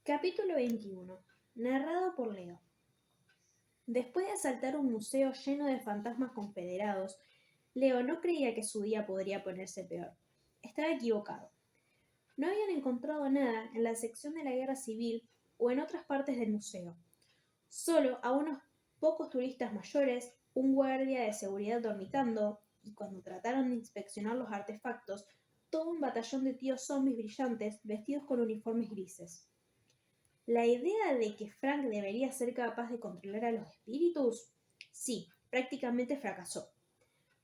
Capítulo 21. Narrado por Leo. Después de asaltar un museo lleno de fantasmas confederados, Leo no creía que su día podría ponerse peor. Estaba equivocado. No habían encontrado nada en la sección de la guerra civil o en otras partes del museo. Solo a unos pocos turistas mayores, un guardia de seguridad dormitando, y cuando trataron de inspeccionar los artefactos, todo un batallón de tíos zombies brillantes vestidos con uniformes grises. La idea de que Frank debería ser capaz de controlar a los espíritus, sí, prácticamente fracasó.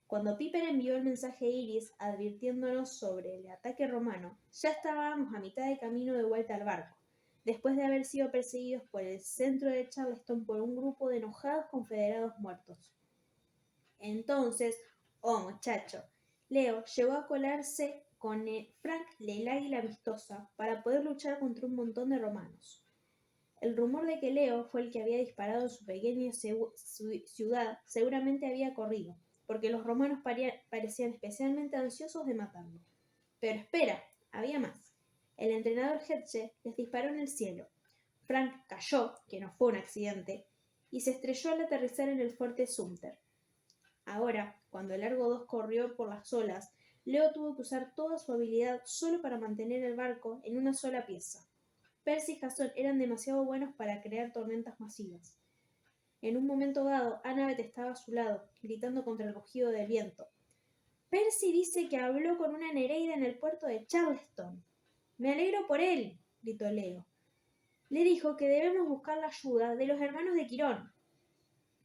Cuando Piper envió el mensaje a Iris advirtiéndonos sobre el ataque romano, ya estábamos a mitad de camino de vuelta al barco, después de haber sido perseguidos por el centro de Charleston por un grupo de enojados confederados muertos. Entonces, oh muchacho, Leo llegó a colarse con Frank el águila vistosa para poder luchar contra un montón de romanos. El rumor de que Leo fue el que había disparado en su pequeña ciudad seguramente había corrido, porque los romanos parecían especialmente ansiosos de matarlo. Pero espera, había más. El entrenador Hetche les disparó en el cielo. Frank cayó, que no fue un accidente, y se estrelló al aterrizar en el fuerte Sumter. Ahora, cuando el Largo 2 corrió por las olas, Leo tuvo que usar toda su habilidad solo para mantener el barco en una sola pieza. Percy y Jason eran demasiado buenos para crear tormentas masivas. En un momento dado, Annabeth estaba a su lado, gritando contra el rugido del viento. Percy dice que habló con una Nereida en el puerto de Charleston. Me alegro por él, gritó Leo. Le dijo que debemos buscar la ayuda de los hermanos de Quirón.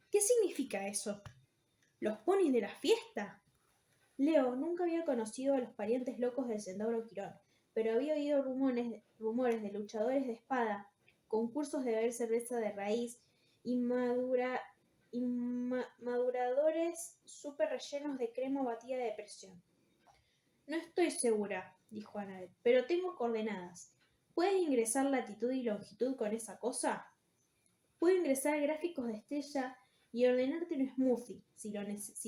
¿Qué significa eso? ¿Los ponis de la fiesta? Leo nunca había conocido a los parientes locos del centauro Quirón, pero había oído rumores de luchadores de espada, concursos de beber cerveza de raíz y maduradores súper rellenos de crema batida de presión. No estoy segura, dijo Annabeth, pero tengo coordenadas. ¿Puedes ingresar latitud y longitud con esa cosa? Puedo ingresar gráficos de estrella y ordenarte un smoothie, si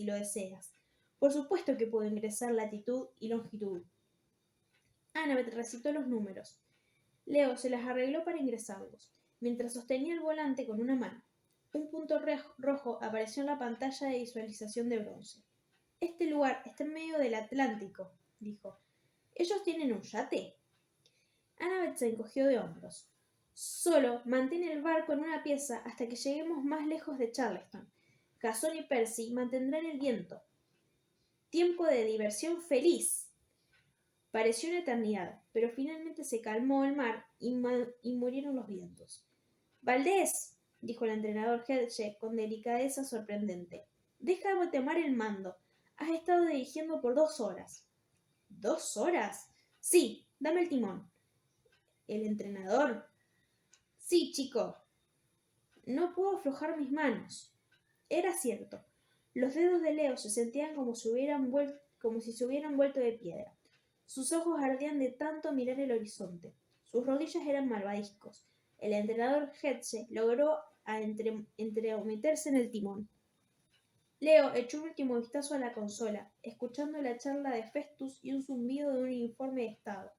lo deseas. Por supuesto que puedo ingresar latitud y longitud. Annabeth recitó los números. Leo se las arregló para ingresarlos, mientras sostenía el volante con una mano. Un punto rojo apareció en la pantalla de visualización de bronce. Este lugar está en medio del Atlántico, dijo. ¿Ellos tienen un yate? Annabeth se encogió de hombros. Solo mantén el barco en una pieza hasta que lleguemos más lejos de Charleston. Jason y Percy mantendrán el viento. Tiempo de diversión feliz. Pareció una eternidad, pero finalmente se calmó el mar y murieron los vientos. Valdés, dijo el entrenador Hedge con delicadeza sorprendente, déjame tomar el mando. Has estado dirigiendo por 2 horas. ¿2 horas? Sí, dame el timón. ¿El entrenador? Sí, chico. No puedo aflojar mis manos. Era cierto. Los dedos de Leo se sentían como si se hubieran vuelto de piedra. Sus ojos ardían de tanto mirar el horizonte. Sus rodillas eran malvaviscos. El entrenador Hetze logró entremeterse en el timón. Leo echó un último vistazo a la consola, escuchando la charla de Festus y un zumbido de un informe de estado.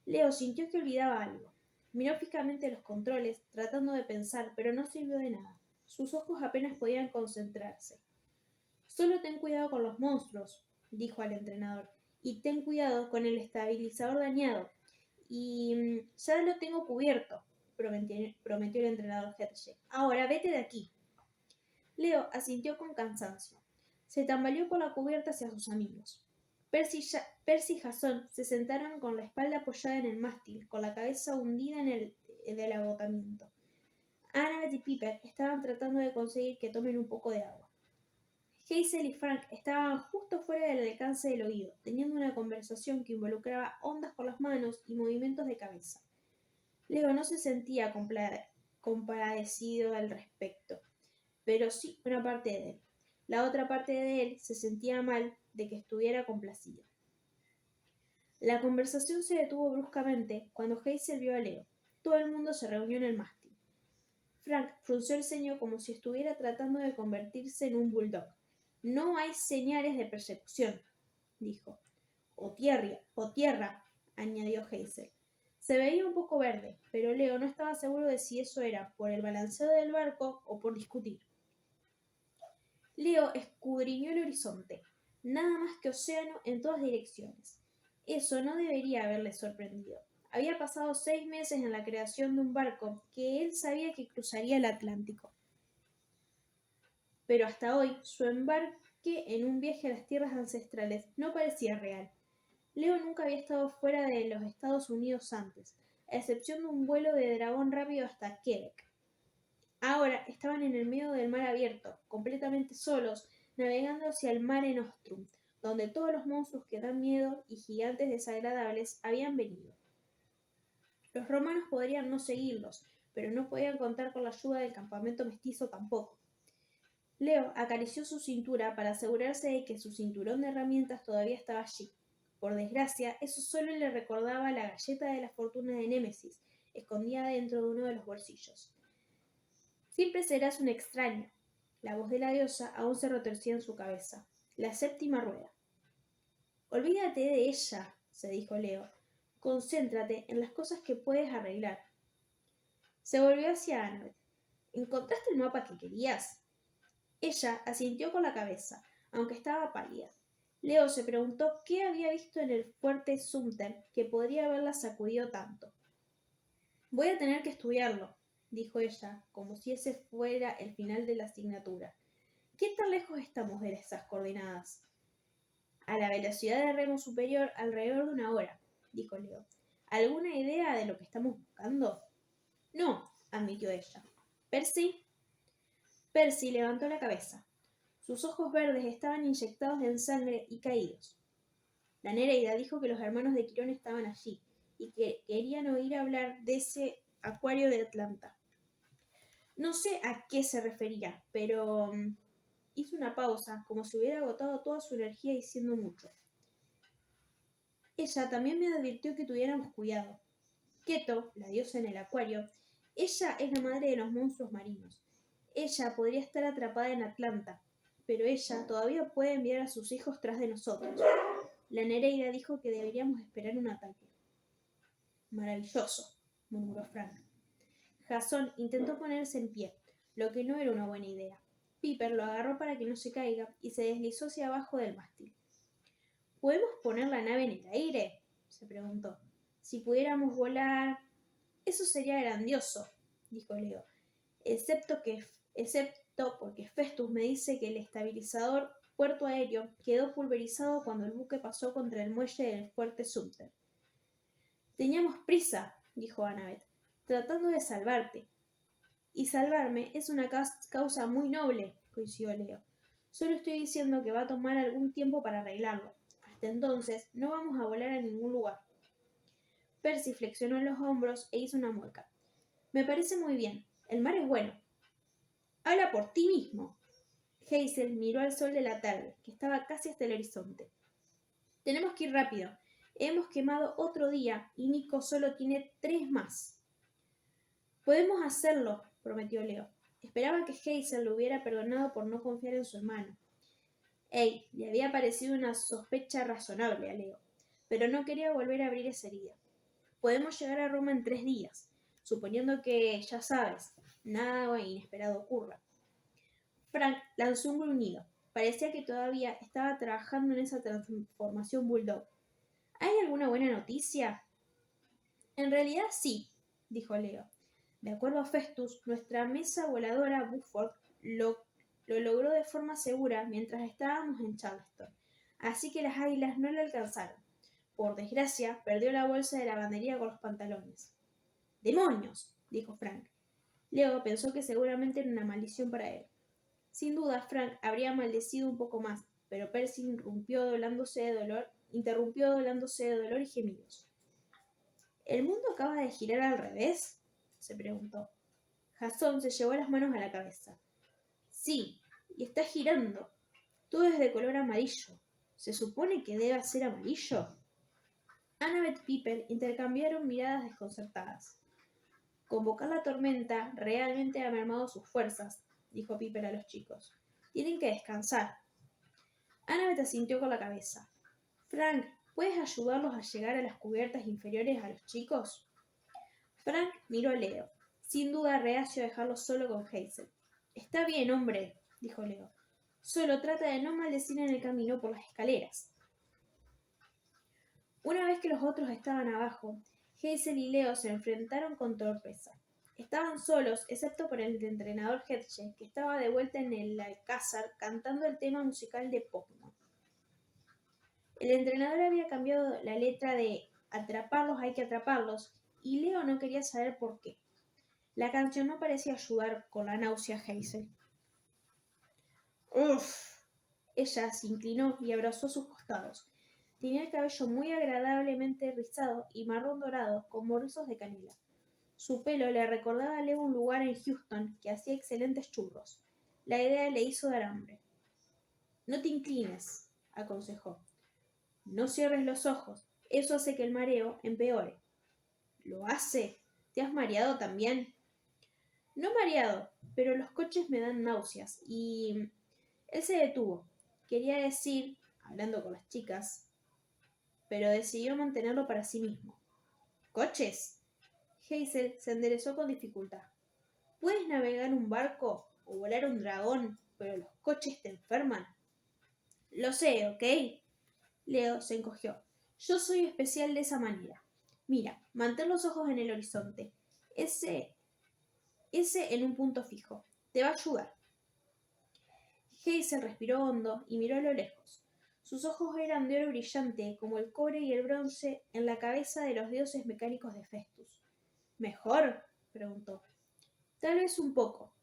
Leo sintió que olvidaba algo. Miró fijamente los controles, tratando de pensar, pero no sirvió de nada. Sus ojos apenas podían concentrarse. Solo ten cuidado con los monstruos, dijo al entrenador, y ten cuidado con el estabilizador dañado. Y ya lo tengo cubierto, prometió el entrenador Hedge. Ahora vete de aquí. Leo asintió con cansancio. Se tambaleó por la cubierta hacia sus amigos. Percy y Jason se sentaron con la espalda apoyada en el mástil, con la cabeza hundida en el agotamiento. Annabeth y Piper estaban tratando de conseguir que tomen un poco de agua. Hazel y Frank estaban justo fuera del alcance del oído, teniendo una conversación que involucraba ondas por las manos y movimientos de cabeza. Leo no se sentía compadecido al respecto, pero sí una parte de él. La otra parte de él se sentía mal de que estuviera complacido. La conversación se detuvo bruscamente cuando Hazel vio a Leo. Todo el mundo se reunió en el mástil. Frank frunció el ceño como si estuviera tratando de convertirse en un bulldog. No hay señales de persecución, dijo. O tierra, añadió Hazel. Se veía un poco verde, pero Leo no estaba seguro de si eso era por el balanceo del barco o por discutir. Leo escudriñó el horizonte, nada más que océano en todas direcciones. Eso no debería haberle sorprendido. Había pasado 6 meses en la creación de un barco que él sabía que cruzaría el Atlántico. Pero hasta hoy, su embarque en un viaje a las tierras ancestrales no parecía real. Leo nunca había estado fuera de los Estados Unidos antes, a excepción de un vuelo de dragón rápido hasta Quebec. Ahora estaban en el medio del mar abierto, completamente solos, navegando hacia el Mare Nostrum, donde todos los monstruos que dan miedo y gigantes desagradables habían venido. Los romanos podrían no seguirlos, pero no podían contar con la ayuda del campamento mestizo tampoco. Leo acarició su cintura para asegurarse de que su cinturón de herramientas todavía estaba allí. Por desgracia, eso solo le recordaba la galleta de la fortuna de Némesis, escondida dentro de uno de los bolsillos. Siempre serás un extraño. La voz de la diosa aún se retorcía en su cabeza. La séptima rueda. Olvídate de ella, se dijo Leo. Concéntrate en las cosas que puedes arreglar. Se volvió hacia Annabeth. ¿Encontraste el mapa que querías? Ella asintió con la cabeza, aunque estaba pálida. Leo se preguntó qué había visto en el fuerte Sumter que podría haberla sacudido tanto. Voy a tener que estudiarlo, dijo ella, como si ese fuera el final de la asignatura. ¿Qué tan lejos estamos de esas coordenadas? A la velocidad de remo superior, alrededor de 1 hora, dijo Leo. ¿Alguna idea de lo que estamos buscando? No, admitió ella. ¿Percy? Percy levantó la cabeza. Sus ojos verdes estaban inyectados en sangre y caídos. La Nereida dijo que los hermanos de Quirón estaban allí y que querían oír hablar de ese acuario de Atlanta. No sé a qué se refería, pero hizo una pausa, como si hubiera agotado toda su energía diciendo mucho. Ella también me advirtió que tuviéramos cuidado. Keto, la diosa en el acuario, ella es la madre de los monstruos marinos. Ella podría estar atrapada en Atlanta, pero ella todavía puede enviar a sus hijos tras de nosotros. La Nereida dijo que deberíamos esperar un ataque. Maravilloso, murmuró Frank. Jasón intentó ponerse en pie, lo que no era una buena idea. Piper lo agarró para que no se caiga y se deslizó hacia abajo del mástil. ¿Podemos poner la nave en el aire?, se preguntó. Si pudiéramos volar... Eso sería grandioso, dijo Leo, excepto porque Festus me dice que el estabilizador puerto aéreo quedó pulverizado cuando el buque pasó contra el muelle del fuerte Sumter. Teníamos prisa, dijo Annabeth, tratando de salvarte. Y salvarme es una causa muy noble, coincidió Leo. Solo estoy diciendo que va a tomar algún tiempo para arreglarlo. Hasta entonces no vamos a volar a ningún lugar. Percy flexionó los hombros e hizo una mueca. Me parece muy bien. El mar es bueno. Habla por ti mismo. Hazel miró al sol de la tarde, que estaba casi hasta el horizonte. Tenemos que ir rápido. Hemos quemado otro día y Nico solo tiene 3 más. Podemos hacerlo, prometió Leo. Esperaba que Hazel lo hubiera perdonado por no confiar en su hermano. Le había parecido una sospecha razonable a Leo, pero no quería volver a abrir esa herida. Podemos llegar a Roma en 3 días, suponiendo que, ya sabes, nada inesperado ocurra. Frank lanzó un gruñido. Parecía que todavía estaba trabajando en esa transformación bulldog. ¿Hay alguna buena noticia? En realidad sí, dijo Leo. De acuerdo a Festus, nuestra mesa voladora Buford lo logró de forma segura mientras estábamos en Charleston, así que las águilas no lo alcanzaron. Por desgracia, perdió la bolsa de lavandería con los pantalones. ¡Demonios!, dijo Frank. Leo pensó que seguramente era una maldición para él. Sin duda, Frank habría maldecido un poco más, pero Percy interrumpió doblándose de dolor y gemidos. ¿El mundo acaba de girar al revés?, se preguntó. Jasón se llevó las manos a la cabeza. Sí, y está girando. Todo es de color amarillo. ¿Se supone que debe ser amarillo? Annabeth y Piper intercambiaron miradas desconcertadas. Convocar la tormenta realmente ha mermado sus fuerzas, dijo Piper a los chicos. Tienen que descansar. Annabeth asintió con la cabeza. Frank, ¿puedes ayudarlos a llegar a las cubiertas inferiores a los chicos? Frank miró a Leo, sin duda reacio a dejarlo solo con Hazel. Está bien, hombre, dijo Leo. Solo trata de no maldecir en el camino por las escaleras. Una vez que los otros estaban abajo, Hazel y Leo se enfrentaron con torpeza. Estaban solos, excepto por el entrenador Hershey, que estaba de vuelta en el alcázar cantando el tema musical de Pokémon. El entrenador había cambiado la letra de "atraparlos hay que atraparlos" y Leo no quería saber por qué. La canción no parecía ayudar con la náusea a Hazel. ¡Uf! Ella se inclinó y abrazó sus costados. Tenía el cabello muy agradablemente rizado y marrón dorado, como rizos de canela. Su pelo le recordaba a Leo un lugar en Houston que hacía excelentes churros. La idea le hizo dar hambre. No te inclines, aconsejó. No cierres los ojos, eso hace que el mareo empeore. ¿Lo hace? ¿Te has mareado también? No mareado, pero los coches me dan náuseas y... Él se detuvo. Quería decir, hablando con las chicas, pero decidió mantenerlo para sí mismo. ¿Coches? Hazel se enderezó con dificultad. ¿Puedes navegar un barco o volar un dragón, pero los coches te enferman? Lo sé, ¿ok? Leo se encogió. Yo soy especial de esa manera. Mira, mantén los ojos en el horizonte. Ese en un punto fijo. Te va a ayudar. Hazel respiró hondo y miró a lo lejos. Sus ojos eran de oro brillante, como el cobre y el bronce en la cabeza de los dioses mecánicos de Festus. ¿Mejor? Preguntó. Tal vez un poco.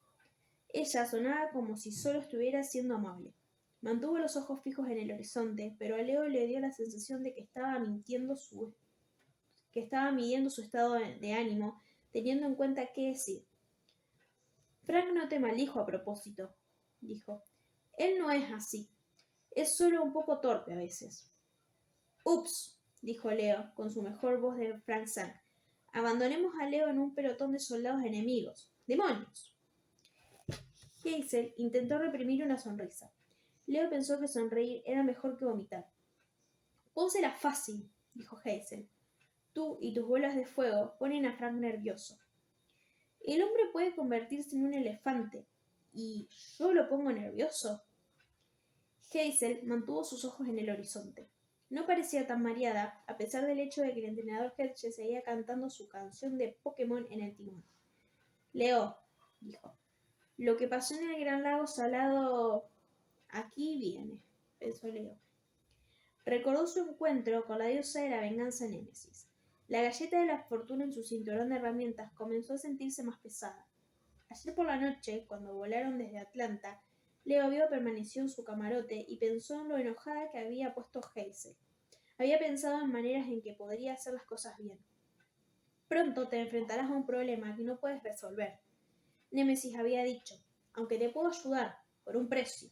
Ella sonaba como si solo estuviera siendo amable. Mantuvo los ojos fijos en el horizonte, pero a Leo le dio la sensación de que estaba midiendo su estado de ánimo, teniendo en cuenta qué decir. Frank no te maldijo a propósito, dijo. Él no es así. Es solo un poco torpe a veces. Ups, dijo Leo, con su mejor voz de Frank Sang. Abandonemos a Leo en un pelotón de soldados enemigos. ¡Demonios! Hazel intentó reprimir una sonrisa. Leo pensó que sonreír era mejor que vomitar. Pónsela fácil, dijo Hazel. Tú y tus bolas de fuego ponen a Frank nervioso. El hombre puede convertirse en un elefante. ¿Y yo lo pongo nervioso? Hazel mantuvo sus ojos en el horizonte. No parecía tan mareada, a pesar del hecho de que el entrenador Hershey seguía cantando su canción de Pokémon en el timón. Leo, dijo, lo que pasó en el Gran Lago Salado... Aquí viene, pensó Leo. Recordó su encuentro con la diosa de la venganza Némesis. La galleta de la fortuna en su cinturón de herramientas comenzó a sentirse más pesada. Ayer por la noche, cuando volaron desde Atlanta, Leo permaneció en su camarote y pensó en lo enojada que había puesto Hazel. Había pensado en maneras en que podría hacer las cosas bien. Pronto te enfrentarás a un problema que no puedes resolver. Némesis había dicho, aunque te puedo ayudar, por un precio.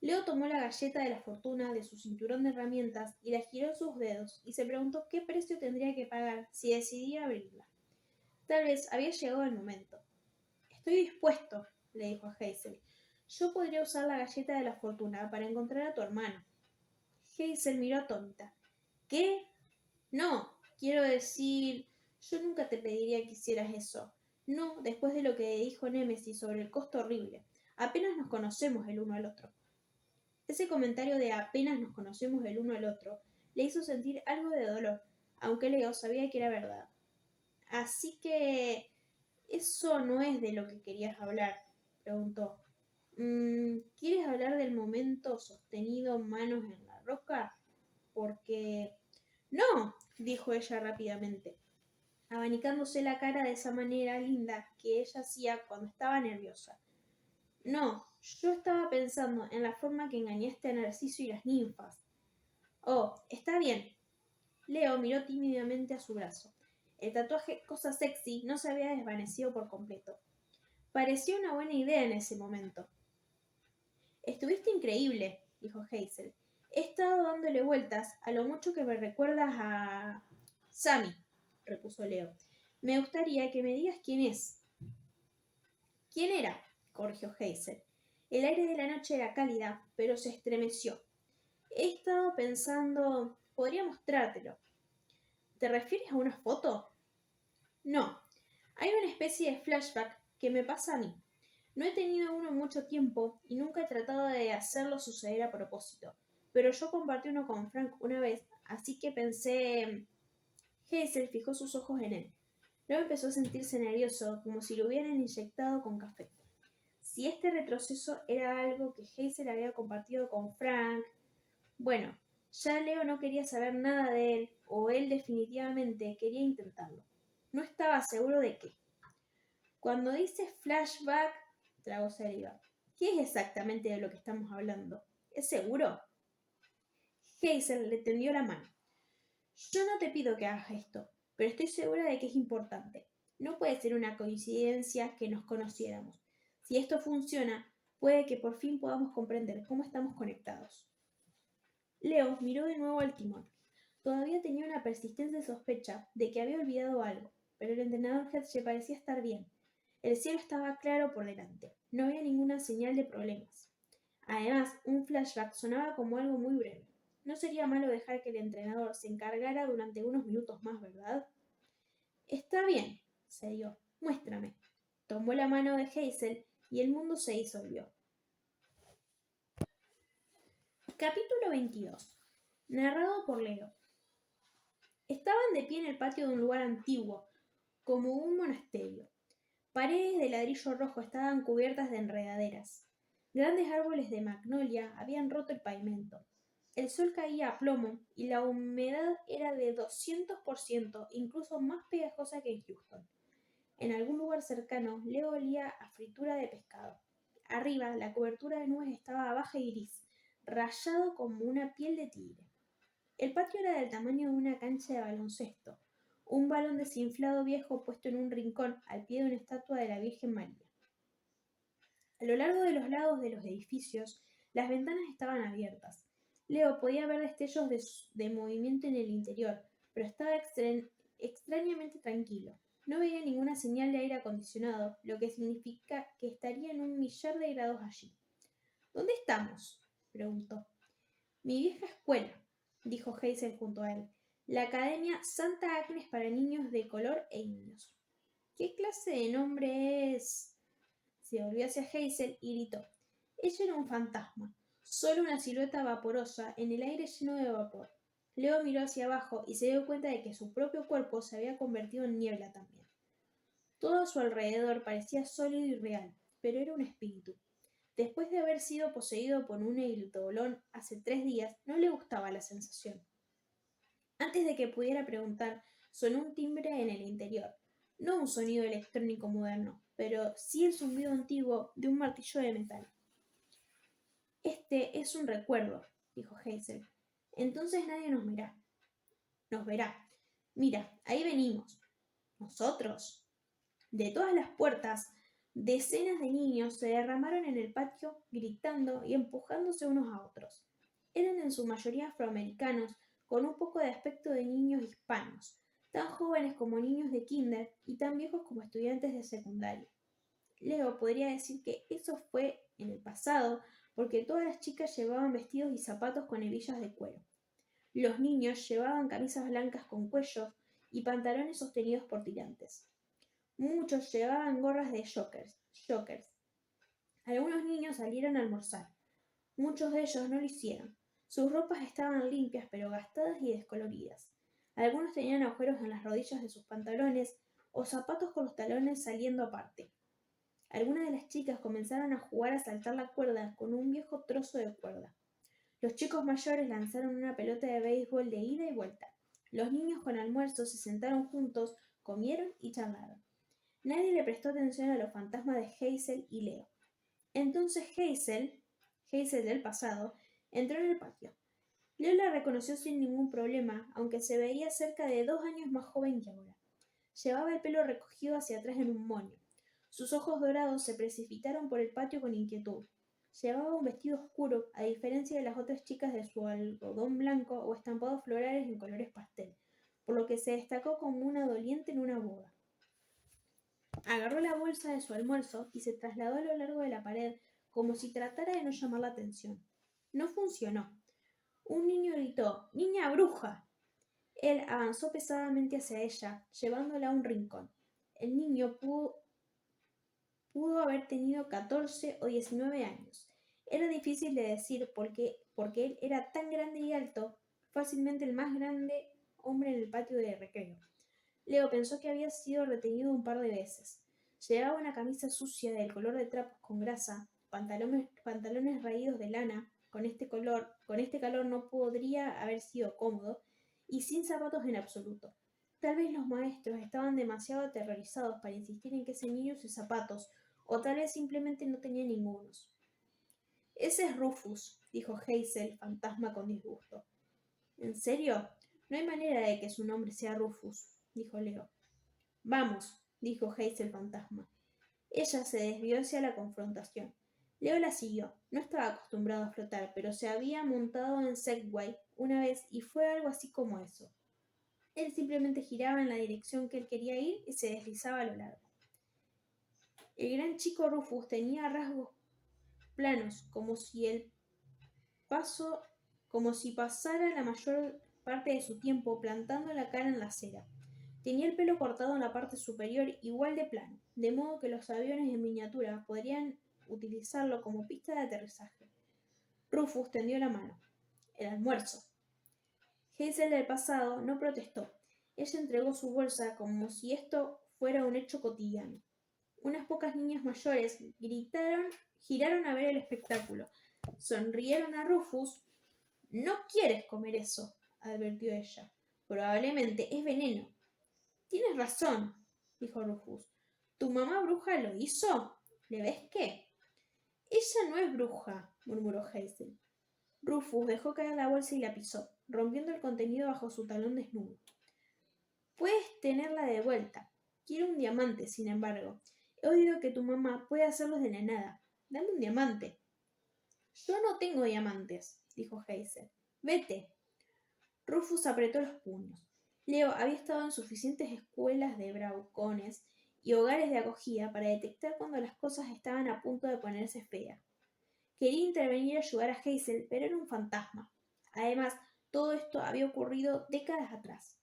Leo tomó la galleta de la fortuna de su cinturón de herramientas y la giró en sus dedos y se preguntó qué precio tendría que pagar si decidía abrirla. Tal vez había llegado el momento. Estoy dispuesto, le dijo a Hazel. Yo podría usar la galleta de la fortuna para encontrar a tu hermano. Hazel miró atónita. ¿Qué? No, quiero decir, yo nunca te pediría que hicieras eso. No, después de lo que dijo Némesis sobre el costo horrible. Apenas nos conocemos el uno al otro. Ese comentario de apenas nos conocemos el uno al otro le hizo sentir algo de dolor, aunque Leo sabía que era verdad. Así que... ¿Eso no es de lo que querías hablar?, preguntó. ¿Quieres hablar del momento sostenido manos en la roca? Porque... No, dijo ella rápidamente, abanicándose la cara de esa manera linda que ella hacía cuando estaba nerviosa. No, yo estaba pensando en la forma que engañaste a Narciso y las ninfas. Oh, está bien. Leo miró tímidamente a su brazo. El tatuaje cosa sexy no se había desvanecido por completo. Pareció una buena idea en ese momento. Estuviste increíble, dijo Hazel. He estado dándole vueltas a lo mucho que me recuerdas a... Sammy, repuso Leo. Me gustaría que me digas quién es. ¿Quién era?, corrigió Hazel. El aire de la noche era cálida, pero se estremeció. He estado pensando... Podría mostrártelo. ¿Te refieres a una foto? No, hay una especie de flashback que me pasa a mí. No he tenido uno en mucho tiempo y nunca he tratado de hacerlo suceder a propósito. Pero yo compartí uno con Frank una vez, así que pensé... Hazel fijó sus ojos en él. Luego empezó a sentirse nervioso, como si lo hubieran inyectado con café. Si este retroceso era algo que Hazel había compartido con Frank, bueno, ya Leo no quería saber nada de él, o él definitivamente quería intentarlo. No estaba seguro de qué. Cuando dice flashback, tragó saliva. ¿Qué es exactamente de lo que estamos hablando? ¿Es seguro? Hazel le tendió la mano. Yo no te pido que hagas esto, pero estoy segura de que es importante. No puede ser una coincidencia que nos conociéramos. Si esto funciona, puede que por fin podamos comprender cómo estamos conectados. Leo miró de nuevo al timón. Todavía tenía una persistente sospecha de que había olvidado algo, pero el entrenador Hedge parecía estar bien. El cielo estaba claro por delante. No había ninguna señal de problemas. Además, un flashback sonaba como algo muy breve. No sería malo dejar que el entrenador se encargara durante unos minutos más, ¿verdad? Está bien, se dio. Muéstrame. Tomó la mano de Hazel y el mundo se disolvió. Capítulo 22. Narrado por Leo. Estaban de pie en el patio de un lugar antiguo, como un monasterio. Paredes de ladrillo rojo estaban cubiertas de enredaderas. Grandes árboles de magnolia habían roto el pavimento. El sol caía a plomo y la humedad era de 200%, incluso más pegajosa que en Houston. En algún lugar cercano, Leo olía a fritura de pescado. Arriba, la cobertura de nubes estaba baja y gris, rayado como una piel de tigre. El patio era del tamaño de una cancha de baloncesto, un balón desinflado viejo puesto en un rincón al pie de una estatua de la Virgen María. A lo largo de los lados de los edificios, las ventanas estaban abiertas. Leo podía ver destellos de movimiento en el interior, pero estaba extrañamente tranquilo. No veía ninguna señal de aire acondicionado, lo que significa que estaría en un millar de grados allí. ¿Dónde estamos?, preguntó. Mi vieja escuela, dijo Hazel junto a él. La Academia Santa Agnes para niños de color e indios. ¿Qué clase de nombre es? Se volvió hacia Hazel y gritó. Ella era un fantasma, solo una silueta vaporosa en el aire lleno de vapor. Leo miró hacia abajo y se dio cuenta de que su propio cuerpo se había convertido en niebla también. Todo a su alrededor parecía sólido y real, pero era un espíritu. Después de haber sido poseído por un eidolon hace 3 días, no le gustaba la sensación. Antes de que pudiera preguntar, sonó un timbre en el interior. No un sonido electrónico moderno, pero sí el zumbido antiguo de un martillo de metal. Este es un recuerdo, dijo Hazel. Entonces nadie nos verá. Nos verá. Mira, ahí venimos. ¿Nosotros? De todas las puertas, decenas de niños se derramaron en el patio gritando y empujándose unos a otros. Eran en su mayoría afroamericanos, con un poco de aspecto de niños hispanos, tan jóvenes como niños de kinder y tan viejos como estudiantes de secundaria. Leo podría decir que eso fue en el pasado, porque todas las chicas llevaban vestidos y zapatos con hebillas de cuero. Los niños llevaban camisas blancas con cuellos y pantalones sostenidos por tirantes. Muchos llevaban gorras de jokers. Algunos niños salieron a almorzar. Muchos de ellos no lo hicieron. Sus ropas estaban limpias pero gastadas y descoloridas. Algunos tenían agujeros en las rodillas de sus pantalones o zapatos con los talones saliendo aparte. Algunas de las chicas comenzaron a jugar a saltar la cuerda con un viejo trozo de cuerda. Los chicos mayores lanzaron una pelota de béisbol de ida y vuelta. Los niños con almuerzo se sentaron juntos, comieron y charlaron. Nadie le prestó atención a los fantasmas de Hazel y Leo. Entonces Hazel del pasado, entró en el patio. Leo la reconoció sin ningún problema, aunque se veía cerca de 2 años más joven que ahora. Llevaba el pelo recogido hacia atrás en un moño. Sus ojos dorados se precipitaron por el patio con inquietud. Llevaba un vestido oscuro, a diferencia de las otras chicas de su algodón blanco o estampados florales en colores pastel, por lo que se destacó como una doliente en una boda. Agarró la bolsa de su almuerzo y se trasladó a lo largo de la pared como si tratara de no llamar la atención. No funcionó. Un niño gritó: ¡Niña bruja! Él avanzó pesadamente hacia ella, llevándola a un rincón. El niño pudo haber tenido 14 o 19 años. Era difícil de decir porque él era tan grande y alto, fácilmente el más grande hombre en el patio de recreo. Leo pensó que había sido retenido un par de veces. Llevaba una camisa sucia del color de trapos con grasa, pantalones raídos de lana. Con este calor no podría haber sido cómodo, y sin zapatos en absoluto. Tal vez los maestros estaban demasiado aterrorizados para insistir en que ese niño use zapatos, o tal vez simplemente no tenía ningunos. Ese es Rufus, dijo Hazel, fantasma con disgusto. ¿En serio? No hay manera de que su nombre sea Rufus, dijo Leo. Vamos, dijo Hazel fantasma. Ella se desvió hacia la confrontación. Leo la siguió. No estaba acostumbrado a flotar, pero se había montado en Segway una vez y fue algo así como eso. Él simplemente giraba en la dirección que él quería ir y se deslizaba a lo largo. El gran chico Rufus tenía rasgos planos, como si pasara la mayor parte de su tiempo plantando la cara en la acera. Tenía el pelo cortado en la parte superior igual de plano, de modo que los aviones en miniatura podrían utilizarlo como pista de aterrizaje. Rufus tendió la mano. El almuerzo. Hazel del pasado no protestó. Ella entregó su bolsa como si esto fuera un hecho cotidiano. Unas pocas niñas mayores giraron a ver el espectáculo. Sonrieron a Rufus. No quieres comer eso, advirtió ella. Probablemente es veneno. Tienes razón, dijo Rufus. ¿Tu mamá bruja lo hizo? ¿Le ves qué? Ella no es bruja, murmuró Hazel. Rufus dejó caer la bolsa y la pisó, rompiendo el contenido bajo su talón desnudo. Puedes tenerla de vuelta. Quiero un diamante, sin embargo. He oído que tu mamá puede hacerlos de la nada. Dame un diamante. Yo no tengo diamantes, dijo Hazel. Vete. Rufus apretó los puños. Leo había estado en suficientes escuelas de bravucones y hogares de acogida para detectar cuando las cosas estaban a punto de ponerse feas. Quería intervenir y ayudar a Hazel, pero era un fantasma. Además, todo esto había ocurrido décadas atrás.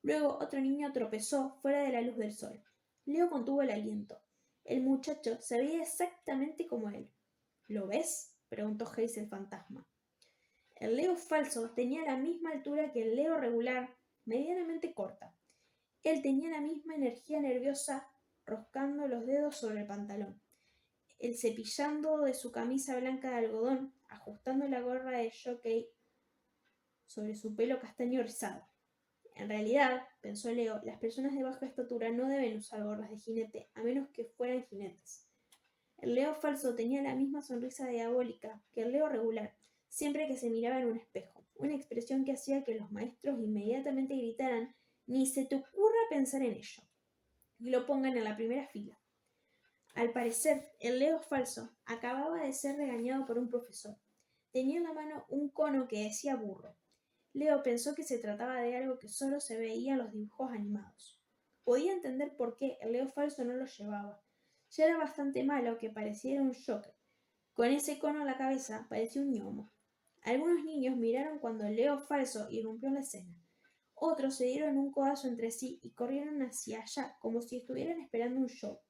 Luego otro niño tropezó fuera de la luz del sol. Leo contuvo el aliento. El muchacho se veía exactamente como él. ¿Lo ves? Preguntó Hazel fantasma. El Leo falso tenía la misma altura que el Leo regular, medianamente corta. Él tenía la misma energía nerviosa, roscando los dedos sobre el pantalón, el cepillando de su camisa blanca de algodón, ajustando la gorra de jockey sobre su pelo castaño rizado. En realidad, pensó Leo, las personas de baja estatura no deben usar gorras de jinete, a menos que fueran jinetes. El Leo falso tenía la misma sonrisa diabólica que el Leo regular, siempre que se miraba en un espejo, una expresión que hacía que los maestros inmediatamente gritaran «Ni se te ocurra pensar en ello» y lo pongan en la primera fila. Al parecer, el Leo falso acababa de ser regañado por un profesor. Tenía en la mano un cono que decía burro. Leo pensó que se trataba de algo que solo se veía en los dibujos animados. Podía entender por qué el Leo falso no lo llevaba. Ya era bastante malo que pareciera un Joker. Con ese cono en la cabeza parecía un gnomo. Algunos niños miraron cuando el Leo falso irrumpió en la escena. Otros se dieron un codazo entre sí y corrieron hacia allá como si estuvieran esperando un show.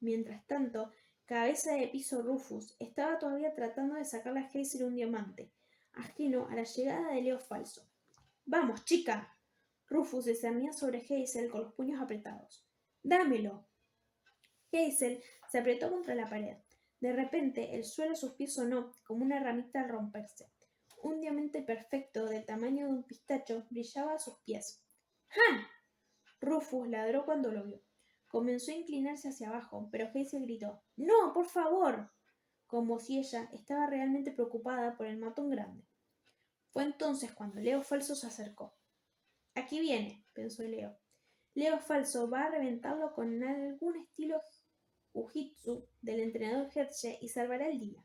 Mientras tanto, Cabeza de Piso Rufus estaba todavía tratando de sacarle a Hazel un diamante, ajeno a la llegada de Leo falso. ¡Vamos, chica! Rufus se cernía sobre Hazel con los puños apretados. ¡Dámelo! Hazel se apretó contra la pared. De repente, el suelo a sus pies sonó como una ramita al romperse. Un diamante perfecto, del tamaño de un pistacho, brillaba a sus pies. ¡Ja! Rufus ladró cuando lo vio. Comenzó a inclinarse hacia abajo, pero Hazel gritó «¡No, por favor!», como si ella estaba realmente preocupada por el matón grande. Fue entonces cuando Leo falso se acercó. «Aquí viene», pensó Leo. Leo falso va a reventarlo con algún estilo Ujitsu del entrenador Hershey y salvará el día.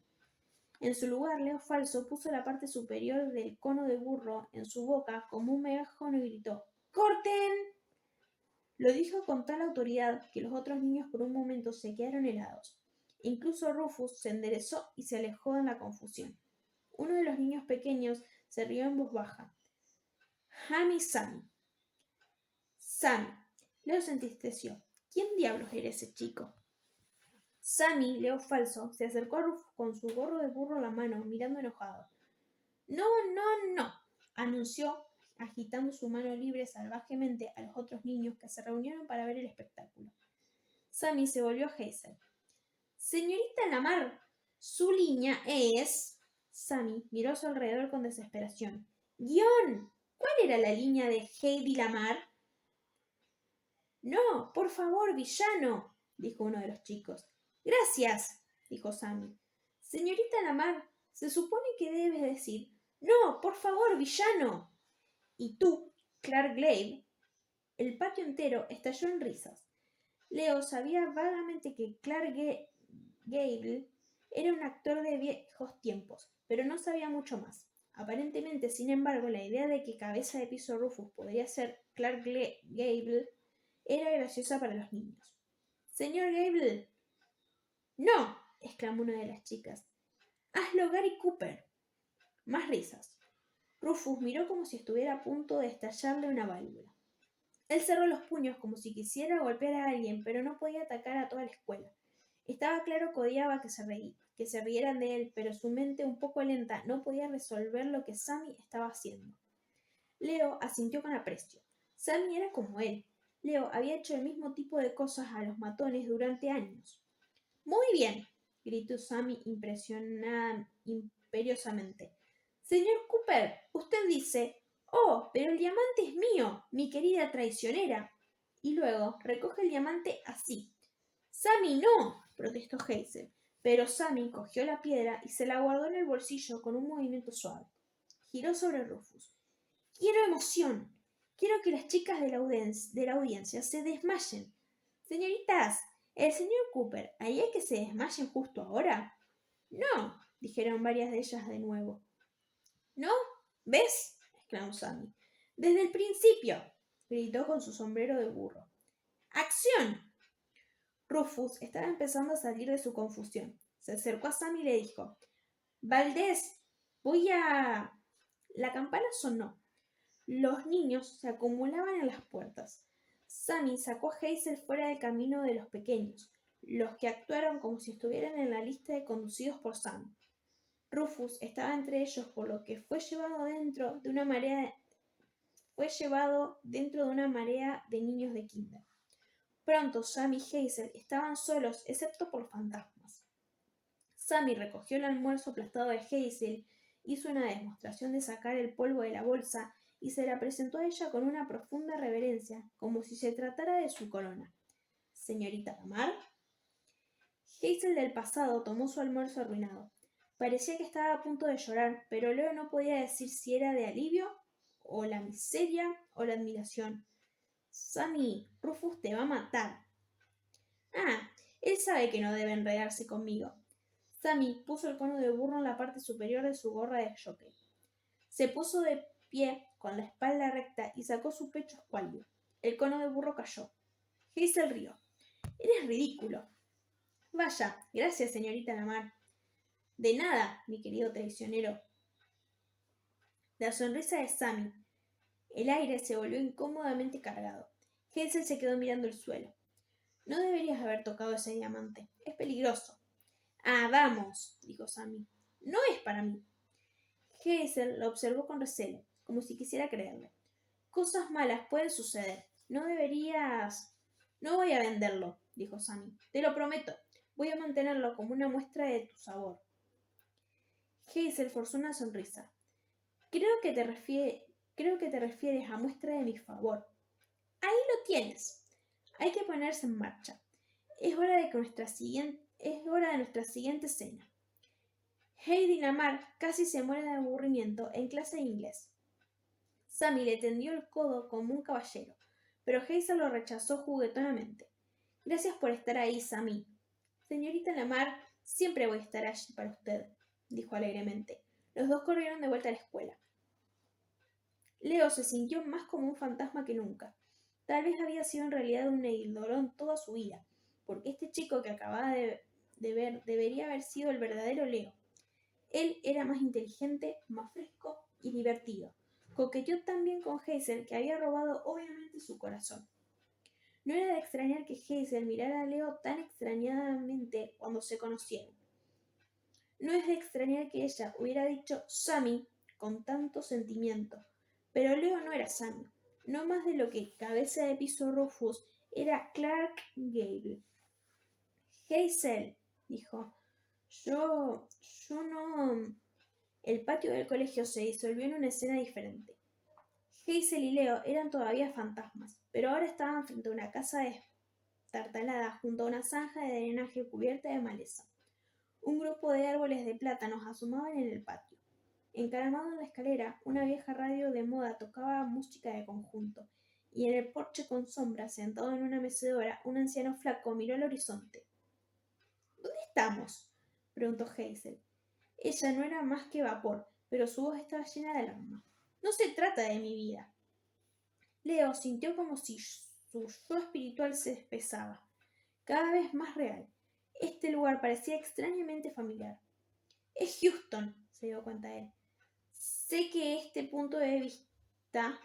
En su lugar, Leo falso puso la parte superior del cono de burro en su boca como un megáfono y gritó «¡Corten!». Lo dijo con tal autoridad que los otros niños por un momento se quedaron helados. Incluso Rufus se enderezó y se alejó en la confusión. Uno de los niños pequeños se rió en voz baja. «Hami-san», Sammy. Leo se entristeció. ¿Quién diablos era ese chico? Sammy, Leo falso, se acercó a Rufus con su gorro de burro en la mano, mirando enojado. No, no, no, anunció, agitando su mano libre salvajemente a los otros niños que se reunieron para ver el espectáculo. Sammy se volvió a Hazel. Señorita Lamar, su línea es... Sammy miró a su alrededor con desesperación. ¡Guión! ¿Cuál era la línea de Heidi Lamar? No, por favor, villano, dijo uno de los chicos. Gracias, dijo Sammy. Señorita Lamar, se supone que debes decir, no, por favor, villano. Y tú, Clark Glave. El patio entero estalló en risas. Leo sabía vagamente que Clark Gable era un actor de viejos tiempos, pero no sabía mucho más. Aparentemente, sin embargo, la idea de que Cabeza de Piso Rufus podría ser Clark Gable era graciosa para los niños. Señor Gable. No, exclamó una de las chicas. Hazlo Gary Cooper. Más risas. Rufus miró como si estuviera a punto de estallarle una válvula. Él cerró los puños como si quisiera golpear a alguien, pero no podía atacar a toda la escuela. Estaba claro que odiaba que se rieran de él, pero su mente un poco lenta no podía resolver lo que Sammy estaba haciendo. Leo asintió con aprecio. Sammy era como él. Leo había hecho el mismo tipo de cosas a los matones durante años. Muy bien, gritó Sammy imperiosamente. Señor Cooper, usted dice, oh, pero el diamante es mío, mi querida traicionera. Y luego recoge el diamante así. Sammy, no, protestó Hazel, pero Sammy cogió la piedra y se la guardó en el bolsillo con un movimiento suave. Giró sobre Rufus. Quiero emoción. Quiero que las chicas de la audiencia se desmayen. Señoritas, el señor Cooper, ¿haría que se desmayen justo ahora? No, dijeron varias de ellas de nuevo. ¿No? ¿Ves? Exclamó Sammy. Desde el principio, gritó con su sombrero de burro. ¡Acción! Rufus estaba empezando a salir de su confusión. Se acercó a Sammy y le dijo, Valdés, voy a... La campana sonó. Los niños se acumulaban en las puertas. Sammy sacó a Hazel fuera del camino de los pequeños, los que actuaron como si estuvieran en la lista de conducidos por Sam. Rufus estaba entre ellos, por lo que fue llevado dentro de una marea de niños de kinder. Pronto Sam y Hazel estaban solos, excepto por fantasmas. Sammy recogió el almuerzo aplastado de Hazel, hizo una demostración de sacar el polvo de la bolsa y se la presentó a ella con una profunda reverencia, como si se tratara de su corona. ¿Señorita Lamar? Hazel del pasado tomó su almuerzo arruinado. Parecía que estaba a punto de llorar, pero Leo no podía decir si era de alivio, o la miseria, o la admiración. Sammy, Rufus te va a matar. Ah, él sabe que no debe enredarse conmigo. Sammy puso el cono de burro en la parte superior de su gorra de jockey. Se puso de pie con la espalda recta y sacó su pecho escuálido. El cono de burro cayó. Hazel rió. Eres ridículo. Vaya, gracias, señorita Lamar. De nada, mi querido traicionero. La sonrisa de Sammy. El aire se volvió incómodamente cargado. Hazel se quedó mirando el suelo. No deberías haber tocado ese diamante. Es peligroso. Ah, vamos, dijo Sammy. No es para mí. Hazel lo observó con recelo, como si quisiera creerle. Cosas malas pueden suceder. No deberías... No voy a venderlo, dijo Sammy. Te lo prometo. Voy a mantenerlo como una muestra de tu sabor. Hazel forzó una sonrisa. Creo que te refieres a muestra de mi favor. Ahí lo tienes. Hay que ponerse en marcha. Es hora de nuestra siguiente cena. Heidi Lamar casi se muere de aburrimiento en clase de inglés. Sammy le tendió el codo como un caballero, pero Hazel lo rechazó juguetonamente. Gracias por estar ahí, Sammy. Señorita Lamar, siempre voy a estar allí para usted, dijo alegremente. Los dos corrieron de vuelta a la escuela. Leo se sintió más como un fantasma que nunca. Tal vez había sido en realidad un neguildorón toda su vida, porque este chico que acababa de ver debería haber sido el verdadero Leo. Él era más inteligente, más fresco y divertido. Coqueteó tan bien con Hazel que había robado obviamente su corazón. No era de extrañar que Hazel mirara a Leo tan extrañadamente cuando se conocieron. No es de extrañar que ella hubiera dicho Sammy con tanto sentimiento, pero Leo no era Sammy, no más de lo que cabeza de piso Rufus era Clark Gable. Hazel, dijo, yo no... El patio del colegio se disolvió en una escena diferente. Hazel y Leo eran todavía fantasmas, pero ahora estaban frente a una casa destartalada junto a una zanja de drenaje cubierta de maleza. Un grupo de árboles de plátanos asomaban en el patio. Encaramado en la escalera, una vieja radio de moda tocaba música de conjunto, y en el porche con sombra, sentado en una mecedora, un anciano flaco miró al horizonte. ¿Dónde estamos?, preguntó Hazel. Ella no era más que vapor, pero su voz estaba llena de alarma. No se trata de mi vida. Leo sintió como si su yo espiritual se espesaba, cada vez más real. Este lugar parecía extrañamente familiar. Es Houston, se dio cuenta él. Sé que este punto de vista,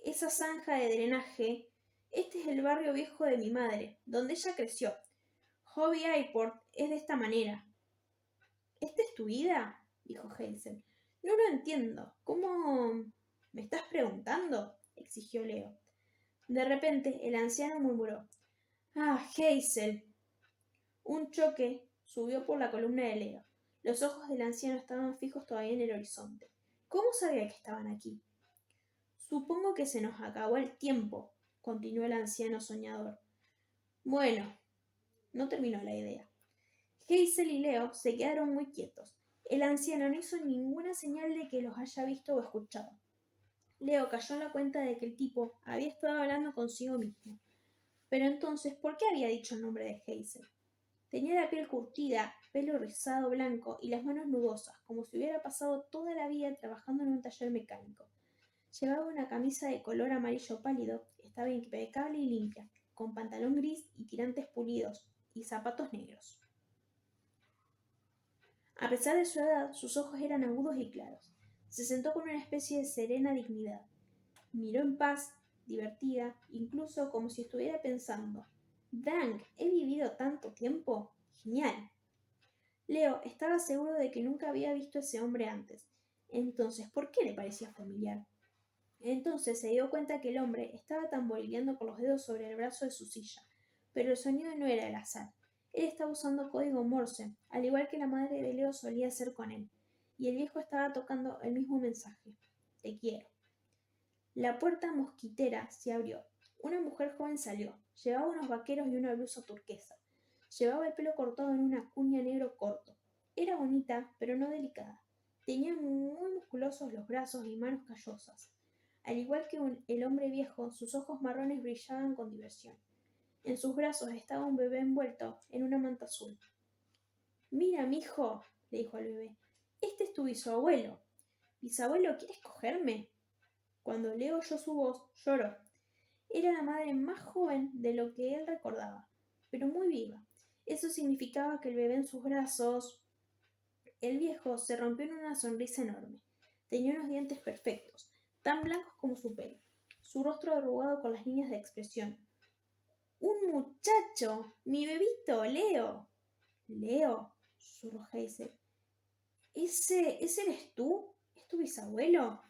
esa zanja de drenaje, este es el barrio viejo de mi madre, donde ella creció. Hobby Airport es de esta manera. ¿Esta es tu vida?, dijo Hazel. No lo entiendo. ¿Cómo me estás preguntando?, exigió Leo. De repente, el anciano murmuró. Ah, Hazel. Un choque subió por la columna de Leo. Los ojos del anciano estaban fijos todavía en el horizonte. ¿Cómo sabía que estaban aquí? Supongo que se nos acabó el tiempo, continuó el anciano soñador. Bueno, no terminó la idea. Hazel y Leo se quedaron muy quietos. El anciano no hizo ninguna señal de que los haya visto o escuchado. Leo cayó en la cuenta de que el tipo había estado hablando consigo mismo. Pero entonces, ¿por qué había dicho el nombre de Hazel? Tenía la piel curtida, pelo rizado blanco y las manos nudosas, como si hubiera pasado toda la vida trabajando en un taller mecánico. Llevaba una camisa de color amarillo pálido, estaba impecable y limpia, con pantalón gris y tirantes pulidos, y zapatos negros. A pesar de su edad, sus ojos eran agudos y claros. Se sentó con una especie de serena dignidad. Miró en paz, divertida, incluso como si estuviera pensando. «Dank, ¿he vivido tanto tiempo? ¡Genial!». Leo estaba seguro de que nunca había visto a ese hombre antes. Entonces, ¿por qué le parecía familiar? Entonces se dio cuenta que el hombre estaba tamborileando con los dedos sobre el brazo de su silla, pero el sonido no era al azar. Él estaba usando código Morse, al igual que la madre de Leo solía hacer con él, y el viejo estaba tocando el mismo mensaje. Te quiero. La puerta mosquitera se abrió. Una mujer joven salió. Llevaba unos vaqueros y una blusa turquesa. Llevaba el pelo cortado en una cuña negro corto. Era bonita, pero no delicada. Tenía muy musculosos los brazos y manos callosas. Al igual que el hombre viejo, sus ojos marrones brillaban con diversión. En sus brazos estaba un bebé envuelto en una manta azul. Mira, mijo, le dijo al bebé, este es tu bisabuelo. ¿Bisabuelo, quieres cogerme? Cuando Leo oyó su voz, lloró. Era la madre más joven de lo que él recordaba, pero muy viva. Eso significaba que el bebé en sus brazos... El viejo se rompió en una sonrisa enorme. Tenía unos dientes perfectos, tan blancos como su pelo, su rostro arrugado con las líneas de expresión. ¡Un muchacho! ¡Mi bebito, Leo! Leo, susurró Hazel. ¿Ese eres tú? ¿Es tu bisabuelo?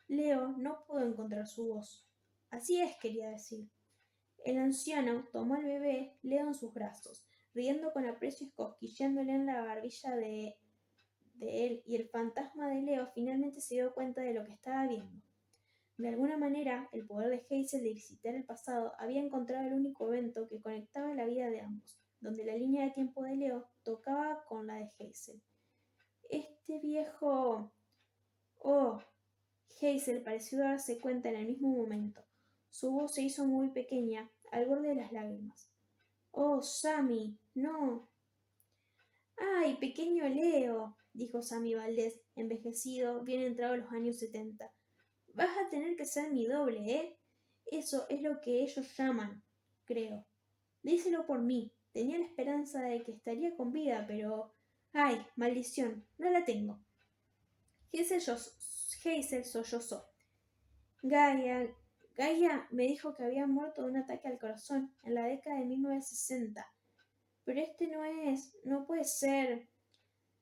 Leo no pudo encontrar su voz. Así es, quería decir. El anciano tomó al bebé Leo en sus brazos, riendo con aprecio y cosquilleándole en la barbilla de él, y el fantasma de Leo finalmente se dio cuenta de lo que estaba viendo. De alguna manera, el poder de Hazel de visitar el pasado había encontrado el único evento que conectaba la vida de ambos, donde la línea de tiempo de Leo tocaba con la de Hazel. Este viejo... Oh, Hazel pareció darse cuenta en el mismo momento. Su voz se hizo muy pequeña, al borde de las lágrimas. Oh, Sammy, no. ¡Ay, pequeño Leo!, dijo Sammy Valdés, envejecido, bien entrado en los años 70. Vas a tener que ser mi doble, ¿eh? Eso es lo que ellos llaman, creo. Díselo por mí. Tenía la esperanza de que estaría con vida, pero... ¡Ay, maldición! No la tengo. Hazel sollozó. Gaia me dijo que había muerto de un ataque al corazón en la década de 1960. Pero no puede ser.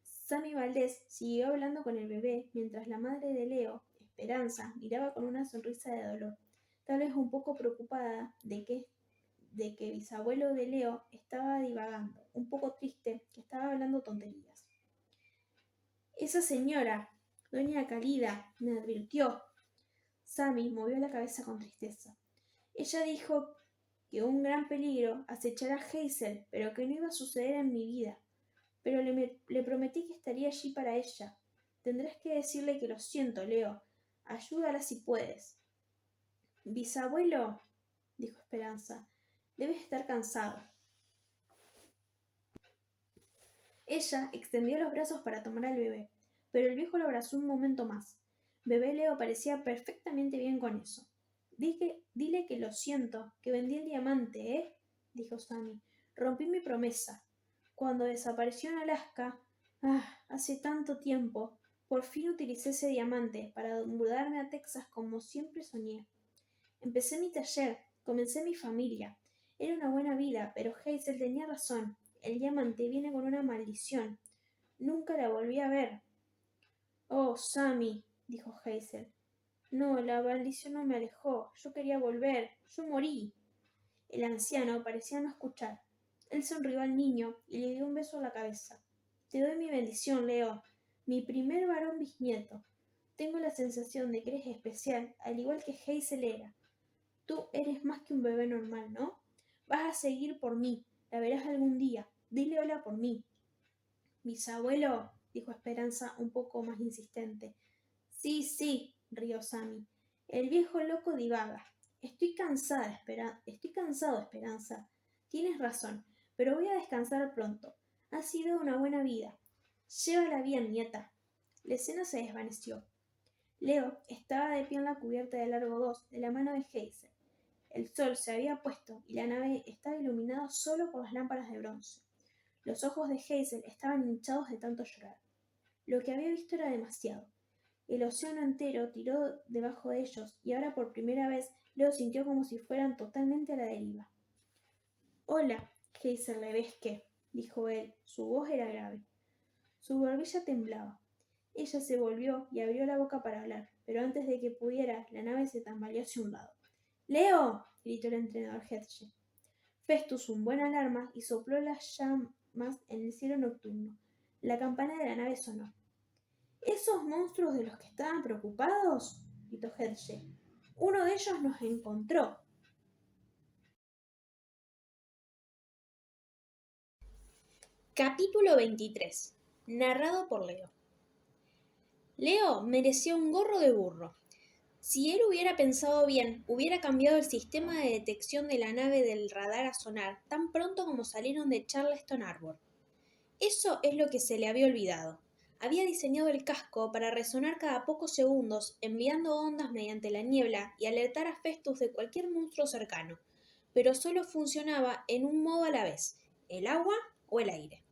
Sammy Valdés siguió hablando con el bebé mientras la madre de Leo, Esperanza, miraba con una sonrisa de dolor, tal vez un poco preocupada de que bisabuelo de Leo estaba divagando, un poco triste, que estaba hablando tonterías. Esa señora, doña Calida, me advirtió. Sammy movió la cabeza con tristeza. Ella dijo que un gran peligro acechara a Hazel, pero que no iba a suceder en mi vida. Pero le prometí que estaría allí para ella. Tendrás que decirle que lo siento, Leo. Ayúdala si puedes. Bisabuelo, dijo Esperanza, debes estar cansado. Ella extendió los brazos para tomar al bebé, pero el viejo lo abrazó un momento más. Bebé Leo parecía perfectamente bien con eso. Dile que lo siento, que vendí el diamante, ¿eh? Dijo Sammy. Rompí mi promesa. Cuando desapareció en Alaska, hace tanto tiempo, por fin utilicé ese diamante para mudarme a Texas como siempre soñé. Empecé mi taller, comencé mi familia. Era una buena vida, pero Hazel tenía razón. El diamante viene con una maldición. Nunca la volví a ver. Oh, Sammy, dijo Hazel. No, la maldición no me alejó. Yo quería volver. Yo morí. El anciano parecía no escuchar. Él sonrió al niño y le dio un beso en la cabeza. Te doy mi bendición, Leo. Mi primer varón bisnieto. Tengo la sensación de que eres especial, al igual que Hazel era. Tú eres más que un bebé normal, ¿no? Vas a seguir por mí. La verás algún día. Dile hola por mí. Bisabuelo, dijo Esperanza un poco más insistente. Sí, sí, rió Sammy. El viejo loco divaga. Estoy cansado, Esperanza. Tienes razón, pero voy a descansar pronto. Ha sido una buena vida. Llévala bien, nieta. La escena se desvaneció. Leo estaba de pie en la cubierta del Largo 2 de la mano de Hazel. El sol se había puesto y la nave estaba iluminada solo por las lámparas de bronce. Los ojos de Hazel estaban hinchados de tanto llorar. Lo que había visto era demasiado. El océano entero tiró debajo de ellos y ahora por primera vez Leo sintió como si fueran totalmente a la deriva. Hola, Hazel Levesque, dijo él. Su voz era grave. Su barbilla temblaba. Ella se volvió y abrió la boca para hablar, pero antes de que pudiera, la nave se tambaleó hacia un lado. ¡Leo! Gritó el entrenador Hedge. Festus un buen alarma y sopló las llamas en el cielo nocturno. La campana de la nave sonó. ¿Esos monstruos de los que estaban preocupados? Gritó Hedge. Uno de ellos nos encontró. Capítulo 23. Narrado por Leo. Leo merecía un gorro de burro. Si él hubiera pensado bien, hubiera cambiado el sistema de detección de la nave del radar a sonar tan pronto como salieron de Charleston Harbor. Eso es lo que se le había olvidado. Había diseñado el casco para resonar cada pocos segundos, enviando ondas mediante la niebla y alertar a Festus de cualquier monstruo cercano, pero solo funcionaba en un modo a la vez, el agua o el aire.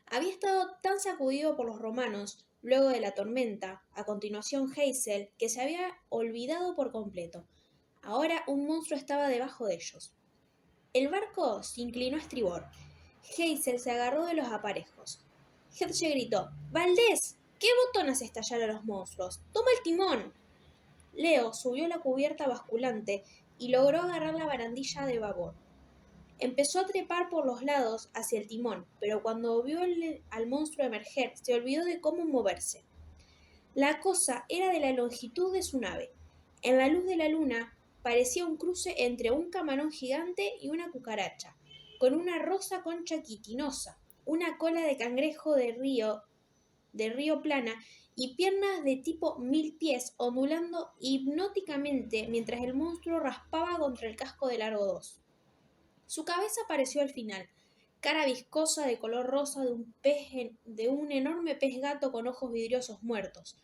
Había estado tan sacudido por los romanos, luego de la tormenta, a continuación Hazel, que se había olvidado por completo. Ahora un monstruo estaba debajo de ellos. El barco se inclinó a estribor. Hazel se agarró de los aparejos. Hedge gritó: ¡Valdés! ¿Qué botón hace estallar a los monstruos? ¡Toma el timón! Leo subió la cubierta basculante y logró agarrar la barandilla de babor. Empezó a trepar por los lados hacia el timón, pero cuando vio al monstruo emerger, se olvidó de cómo moverse. La cosa era de la longitud de su nave. En la luz de la luna parecía un cruce entre un camarón gigante y una cucaracha, con una rosa concha quitinosa, una cola de cangrejo de río plana y piernas de tipo 1000 pies ondulando hipnóticamente mientras el monstruo raspaba contra el casco de Largo 2. Su cabeza apareció al final, cara viscosa de color rosa de un enorme pez gato con ojos vidriosos muertos,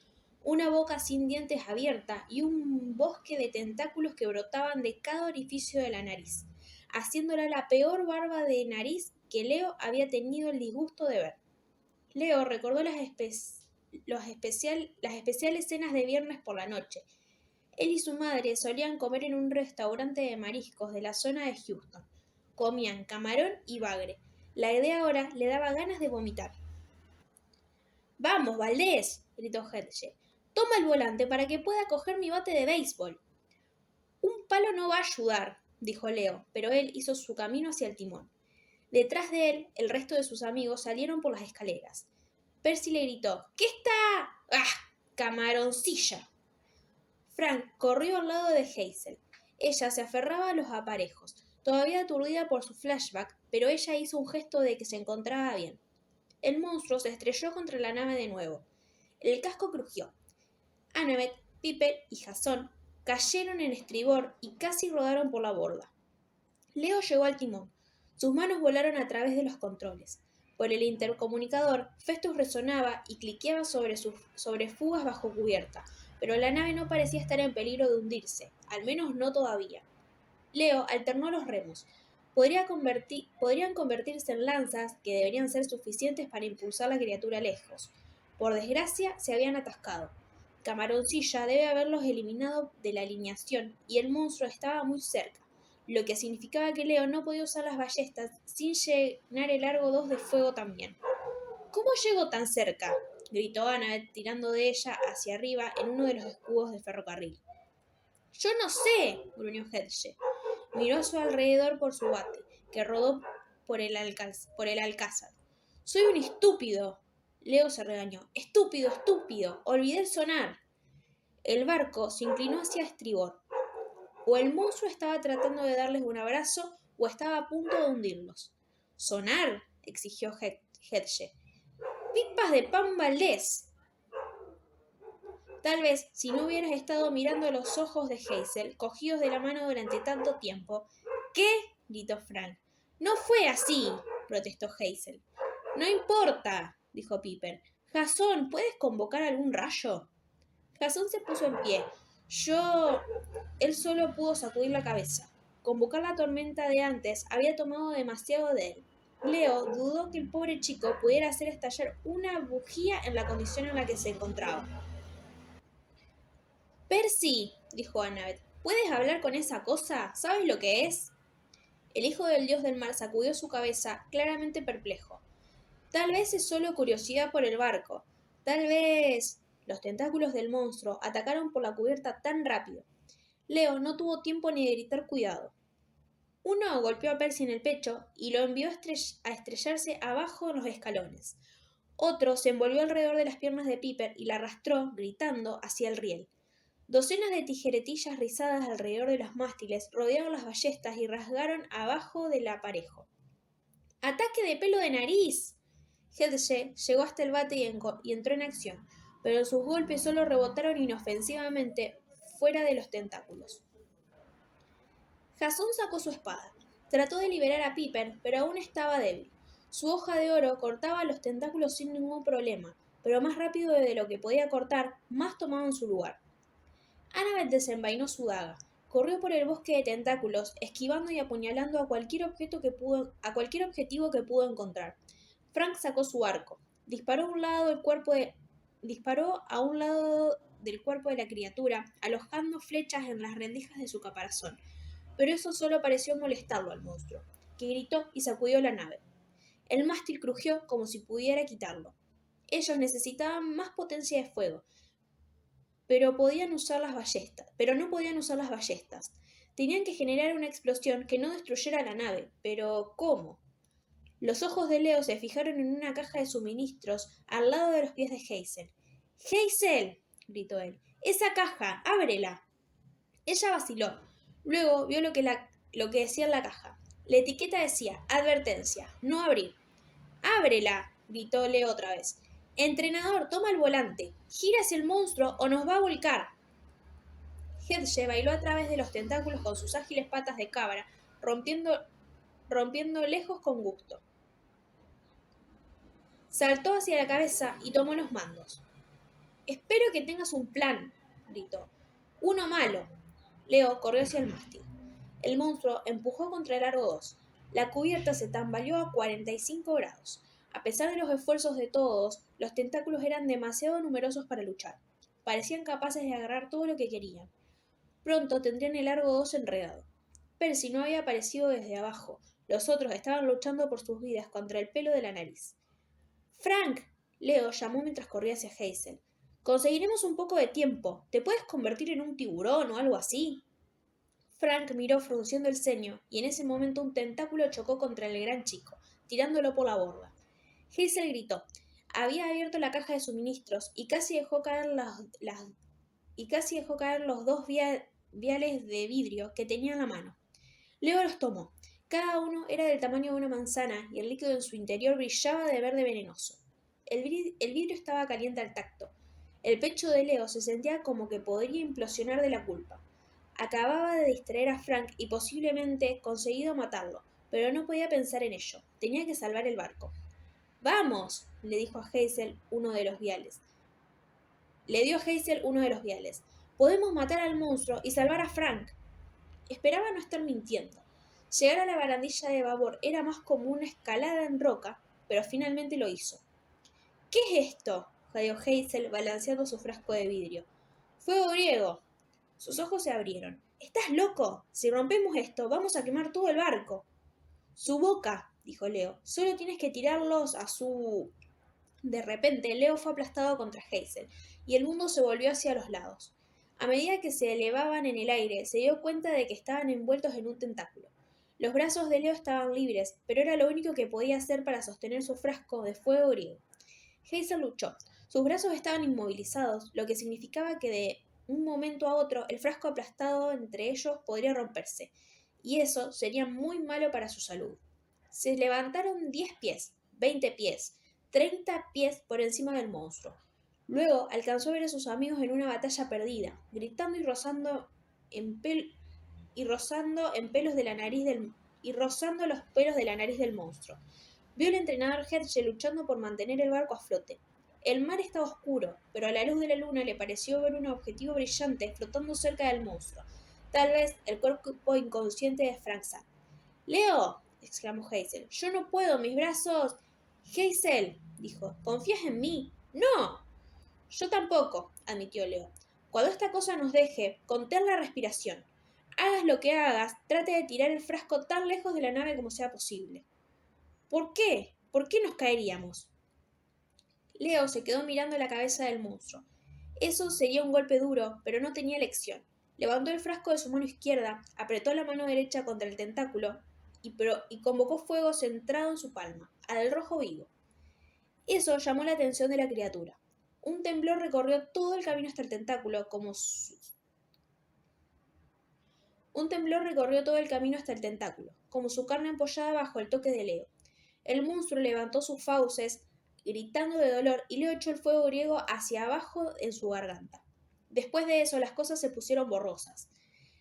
una boca sin dientes abierta y un bosque de tentáculos que brotaban de cada orificio de la nariz, haciéndola la peor barba de nariz que Leo había tenido el disgusto de ver. Leo recordó las las especiales cenas de viernes por la noche. Él y su madre solían comer en un restaurante de mariscos de la zona de Houston. Comían camarón y bagre. La idea ahora le daba ganas de vomitar. ¡Vamos, Valdés! Gritó Hedge. Toma el volante para que pueda coger mi bate de béisbol. Un palo no va a ayudar, dijo Leo, pero él hizo su camino hacia el timón. Detrás de él, el resto de sus amigos salieron por las escaleras. Percy le gritó: ¿Qué está? ¡Ah! ¡Camaroncilla! Frank corrió al lado de Hazel. Ella se aferraba a los aparejos, todavía aturdida por su flashback, pero ella hizo un gesto de que se encontraba bien. El monstruo se estrelló contra la nave de nuevo. El casco crujió. Annabeth, Piper y Jason cayeron en estribor y casi rodaron por la borda. Leo llegó al timón. Sus manos volaron a través de los controles. Por el intercomunicador, Festus resonaba y cliqueaba sobre fugas bajo cubierta, pero la nave no parecía estar en peligro de hundirse, al menos no todavía. Leo alternó los remos. Podrían convertirse en lanzas que deberían ser suficientes para impulsar la criatura lejos. Por desgracia, se habían atascado. Camaroncilla debe haberlos eliminado de la alineación y el monstruo estaba muy cerca, lo que significaba que Leo no podía usar las ballestas sin llenar el largo 2 de fuego también. ¿Cómo llegó tan cerca?, gritó Annabeth tirando de ella hacia arriba en uno de los escudos del ferrocarril. Yo no sé, gruñó Hedge. Miró a su alrededor por su bate, que rodó por el alcázar. Soy un estúpido. Leo se regañó. Estúpido, estúpido. Olvidé el sonar. El barco se inclinó hacia estribor. O el monstruo estaba tratando de darles un abrazo o estaba a punto de hundirlos. ¿Sonar?, exigió Hedge. ¡Pipas de pan Valdés! Tal vez, si no hubieras estado mirando los ojos de Hazel, cogidos de la mano durante tanto tiempo. ¿Qué?, gritó Frank. No fue así, protestó Hazel. No importa, dijo Piper. Jason, ¿puedes convocar algún rayo? Jason se puso en pie. Él solo pudo sacudir la cabeza. Convocar la tormenta de antes había tomado demasiado de él. Leo dudó que el pobre chico pudiera hacer estallar una bujía en la condición en la que se encontraba. Percy, dijo Annabeth, ¿puedes hablar con esa cosa? ¿Sabes lo que es? El hijo del dios del mar sacudió su cabeza, claramente perplejo. Tal vez es solo curiosidad por el barco. Tal vez... Los tentáculos del monstruo atacaron por la cubierta tan rápido. Leo no tuvo tiempo ni de gritar cuidado. Uno golpeó a Percy en el pecho y lo envió a estrellarse abajo en los escalones. Otro se envolvió alrededor de las piernas de Piper y la arrastró, gritando, hacia el riel. Docenas de tijeretillas rizadas alrededor de los mástiles rodearon las ballestas y rasgaron abajo del aparejo. ¡Ataque de pelo de nariz! Hedge llegó hasta el bate y entró en acción, pero sus golpes solo rebotaron inofensivamente fuera de los tentáculos. Jason sacó su espada. Trató de liberar a Piper, pero aún estaba débil. Su hoja de oro cortaba los tentáculos sin ningún problema, pero más rápido de lo que podía cortar, más tomaban su lugar. Annabeth desenvainó su daga. Corrió por el bosque de tentáculos, esquivando y apuñalando a cualquier objetivo que pudo encontrar. Frank sacó su arco. Disparó a un lado del cuerpo de la criatura, alojando flechas en las rendijas de su caparazón. Pero eso solo pareció molestarlo al monstruo, que gritó y sacudió la nave. El mástil crujió como si pudiera quitarlo. Ellos necesitaban más potencia de fuego, pero no podían usar las ballestas. Tenían que generar una explosión que no destruyera la nave, pero ¿cómo? Los ojos de Leo se fijaron en una caja de suministros al lado de los pies de Hazel. ¡Hazel!, gritó él. ¡Esa caja! ¡Ábrela! Ella vaciló. Luego vio lo que decía en la caja. La etiqueta decía: advertencia, no abrir. ¡Ábrela!, gritó Leo otra vez. Entrenador, toma el volante. Gira hacia el monstruo o nos va a volcar. Hedge bailó a través de los tentáculos con sus ágiles patas de cabra, rompiendo lejos con gusto. Saltó hacia la cabeza y tomó los mandos. Espero que tengas un plan, gritó. Uno malo. Leo corrió hacia el mástil. El monstruo empujó contra el largo 2. La cubierta se tambaleó a 45 grados. A pesar de los esfuerzos de todos, los tentáculos eran demasiado numerosos para luchar. Parecían capaces de agarrar todo lo que querían. Pronto tendrían el largo 2 enredado. Percy no había aparecido desde abajo. Los otros estaban luchando por sus vidas contra el pelo de la nariz. ¡Frank! Leo llamó mientras corría hacia Hazel. Conseguiremos un poco de tiempo. ¿Te puedes convertir en un tiburón o algo así? Frank miró frunciendo el ceño, y en ese momento un tentáculo chocó contra el gran chico, tirándolo por la borda. Hazel gritó. Había abierto la caja de suministros y casi dejó caer los dos viales de vidrio que tenía en la mano. Leo los tomó. Cada uno era del tamaño de una manzana y el líquido en su interior brillaba de verde venenoso. El vidrio estaba caliente al tacto. El pecho de Leo se sentía como que podría implosionar de la culpa. Acababa de distraer a Frank y posiblemente conseguido matarlo, pero no podía pensar en ello. Tenía que salvar el barco. ¡Vamos!, le dijo a Hazel uno de los viales. Le dio a Hazel uno de los viales. Podemos matar al monstruo y salvar a Frank. Esperaba no estar mintiendo. Llegar a la barandilla de babor era más como una escalada en roca, pero finalmente lo hizo. ¿Qué es esto?, jadeó Hazel balanceando su frasco de vidrio. ¡Fuego griego! Sus ojos se abrieron. ¿Estás loco? Si rompemos esto, vamos a quemar todo el barco. Su boca, dijo Leo. Solo tienes que tirarlos a su... De repente, Leo fue aplastado contra Hazel, y el mundo se volvió hacia los lados. A medida que se elevaban en el aire, se dio cuenta de que estaban envueltos en un tentáculo. Los brazos de Leo estaban libres, pero era lo único que podía hacer para sostener su frasco de fuego griego. Hazel luchó. Sus brazos estaban inmovilizados, lo que significaba que de un momento a otro el frasco aplastado entre ellos podría romperse, y eso sería muy malo para su salud. Se levantaron 10 pies, 20 pies, 30 pies por encima del monstruo. Luego alcanzó a ver a sus amigos en una batalla perdida, gritando y rozando los pelos de la nariz del monstruo. Vio al entrenador Hershey luchando por mantener el barco a flote. El mar estaba oscuro, pero a la luz de la luna le pareció ver un objetivo brillante flotando cerca del monstruo. Tal vez el cuerpo inconsciente de Frank Zack. ¡Leo!, exclamó Hazel. ¡Yo no puedo! ¡Mis brazos! Hazel, dijo. ¿Confías en mí? ¡No! Yo tampoco, admitió Leo. Cuando esta cosa nos deje, contén la respiración. Hagas lo que hagas, trate de tirar el frasco tan lejos de la nave como sea posible. ¿Por qué? ¿Por qué nos caeríamos? Leo se quedó mirando la cabeza del monstruo. Eso sería un golpe duro, pero no tenía elección. Levantó el frasco de su mano izquierda, apretó la mano derecha contra el tentáculo y convocó fuego centrado en su palma, al rojo vivo. Eso llamó la atención de la criatura. Un temblor recorrió todo el camino hasta el tentáculo, como su carne empollada bajo el toque de Leo. El monstruo levantó sus fauces, gritando de dolor, y Leo echó el fuego griego hacia abajo en su garganta. Después de eso, las cosas se pusieron borrosas.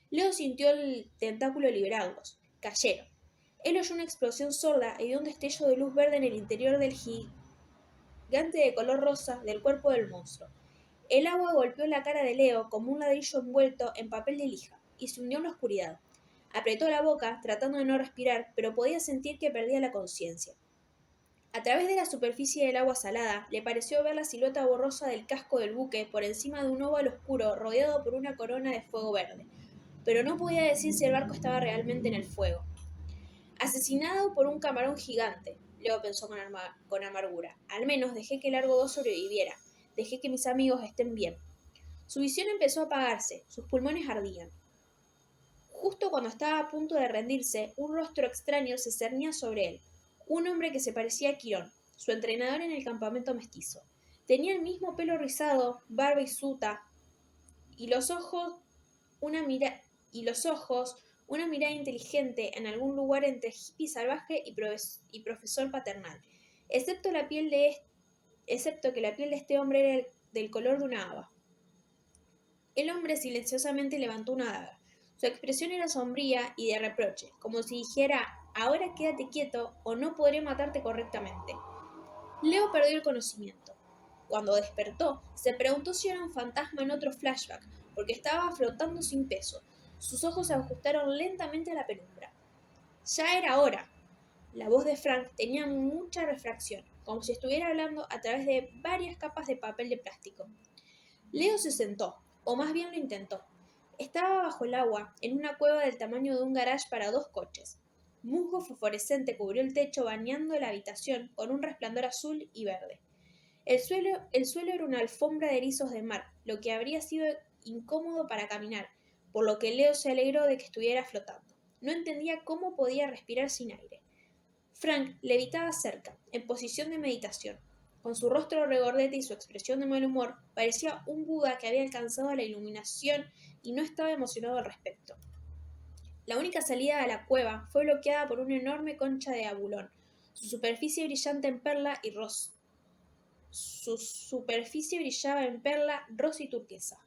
Leo sintió el tentáculo liberarlos. Cayeron. Él oyó una explosión sorda y vio un destello de luz verde en el interior del gigante de color rosa del cuerpo del monstruo. El agua golpeó la cara de Leo como un ladrillo envuelto en papel de lija y se hundió en la oscuridad. Apretó la boca, tratando de no respirar, pero podía sentir que perdía la conciencia. A través de la superficie del agua salada, le pareció ver la silueta borrosa del casco del buque por encima de un óvalo oscuro rodeado por una corona de fuego verde, pero no podía decir si el barco estaba realmente en el fuego. Asesinado por un camarón gigante, Leo pensó con amargura. Al menos dejé que Largo 2 sobreviviera. Dejé que mis amigos estén bien. Su visión empezó a apagarse, sus pulmones ardían. Justo cuando estaba a punto de rendirse, un rostro extraño se cernía sobre él. Un hombre que se parecía a Quirón, su entrenador en el campamento mestizo. Tenía el mismo pelo rizado, barba hirsuta, y los ojos una mirada inteligente en algún lugar entre hippie salvaje y profesor paternal, excepto que la piel de este hombre era del color de una haba. El hombre silenciosamente levantó una daga. Su expresión era sombría y de reproche, como si dijera: ahora quédate quieto o no podré matarte correctamente. Leo perdió el conocimiento. Cuando despertó, se preguntó si era un fantasma en otro flashback, porque estaba flotando sin peso. Sus ojos se ajustaron lentamente a la penumbra. Ya era hora. La voz de Frank tenía mucha refracción, como si estuviera hablando a través de varias capas de papel de plástico. Leo se sentó, o más bien lo intentó. Estaba bajo el agua, en una cueva del tamaño de un garage para 2 coches. Musgo fosforescente cubrió el techo bañando la habitación con un resplandor azul y verde. El suelo era una alfombra de erizos de mar, lo que habría sido incómodo para caminar, por lo que Leo se alegró de que estuviera flotando. No entendía cómo podía respirar sin aire. Frank levitaba cerca, en posición de meditación. Con su rostro regordete y su expresión de mal humor, parecía un Buda que había alcanzado la iluminación y no estaba emocionado al respecto. La única salida a la cueva fue bloqueada por una enorme concha de abulón. Su superficie brillante en perla y rosa. Su superficie brillaba en perla, rosa y turquesa.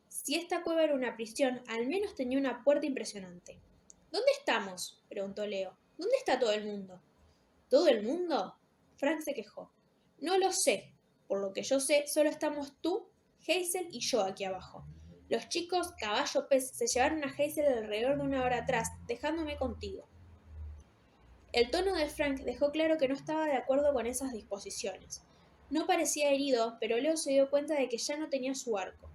Si esta cueva era una prisión, al menos tenía una puerta impresionante. ¿Dónde estamos?, preguntó Leo. ¿Dónde está todo el mundo? ¿Todo el mundo? Frank se quejó. No lo sé. Por lo que yo sé, solo estamos tú, Hazel y yo aquí abajo. Los chicos caballo pez se llevaron a Hazel alrededor de una hora atrás, dejándome contigo. El tono de Frank dejó claro que no estaba de acuerdo con esas disposiciones. No parecía herido, pero Leo se dio cuenta de que ya no tenía su arco.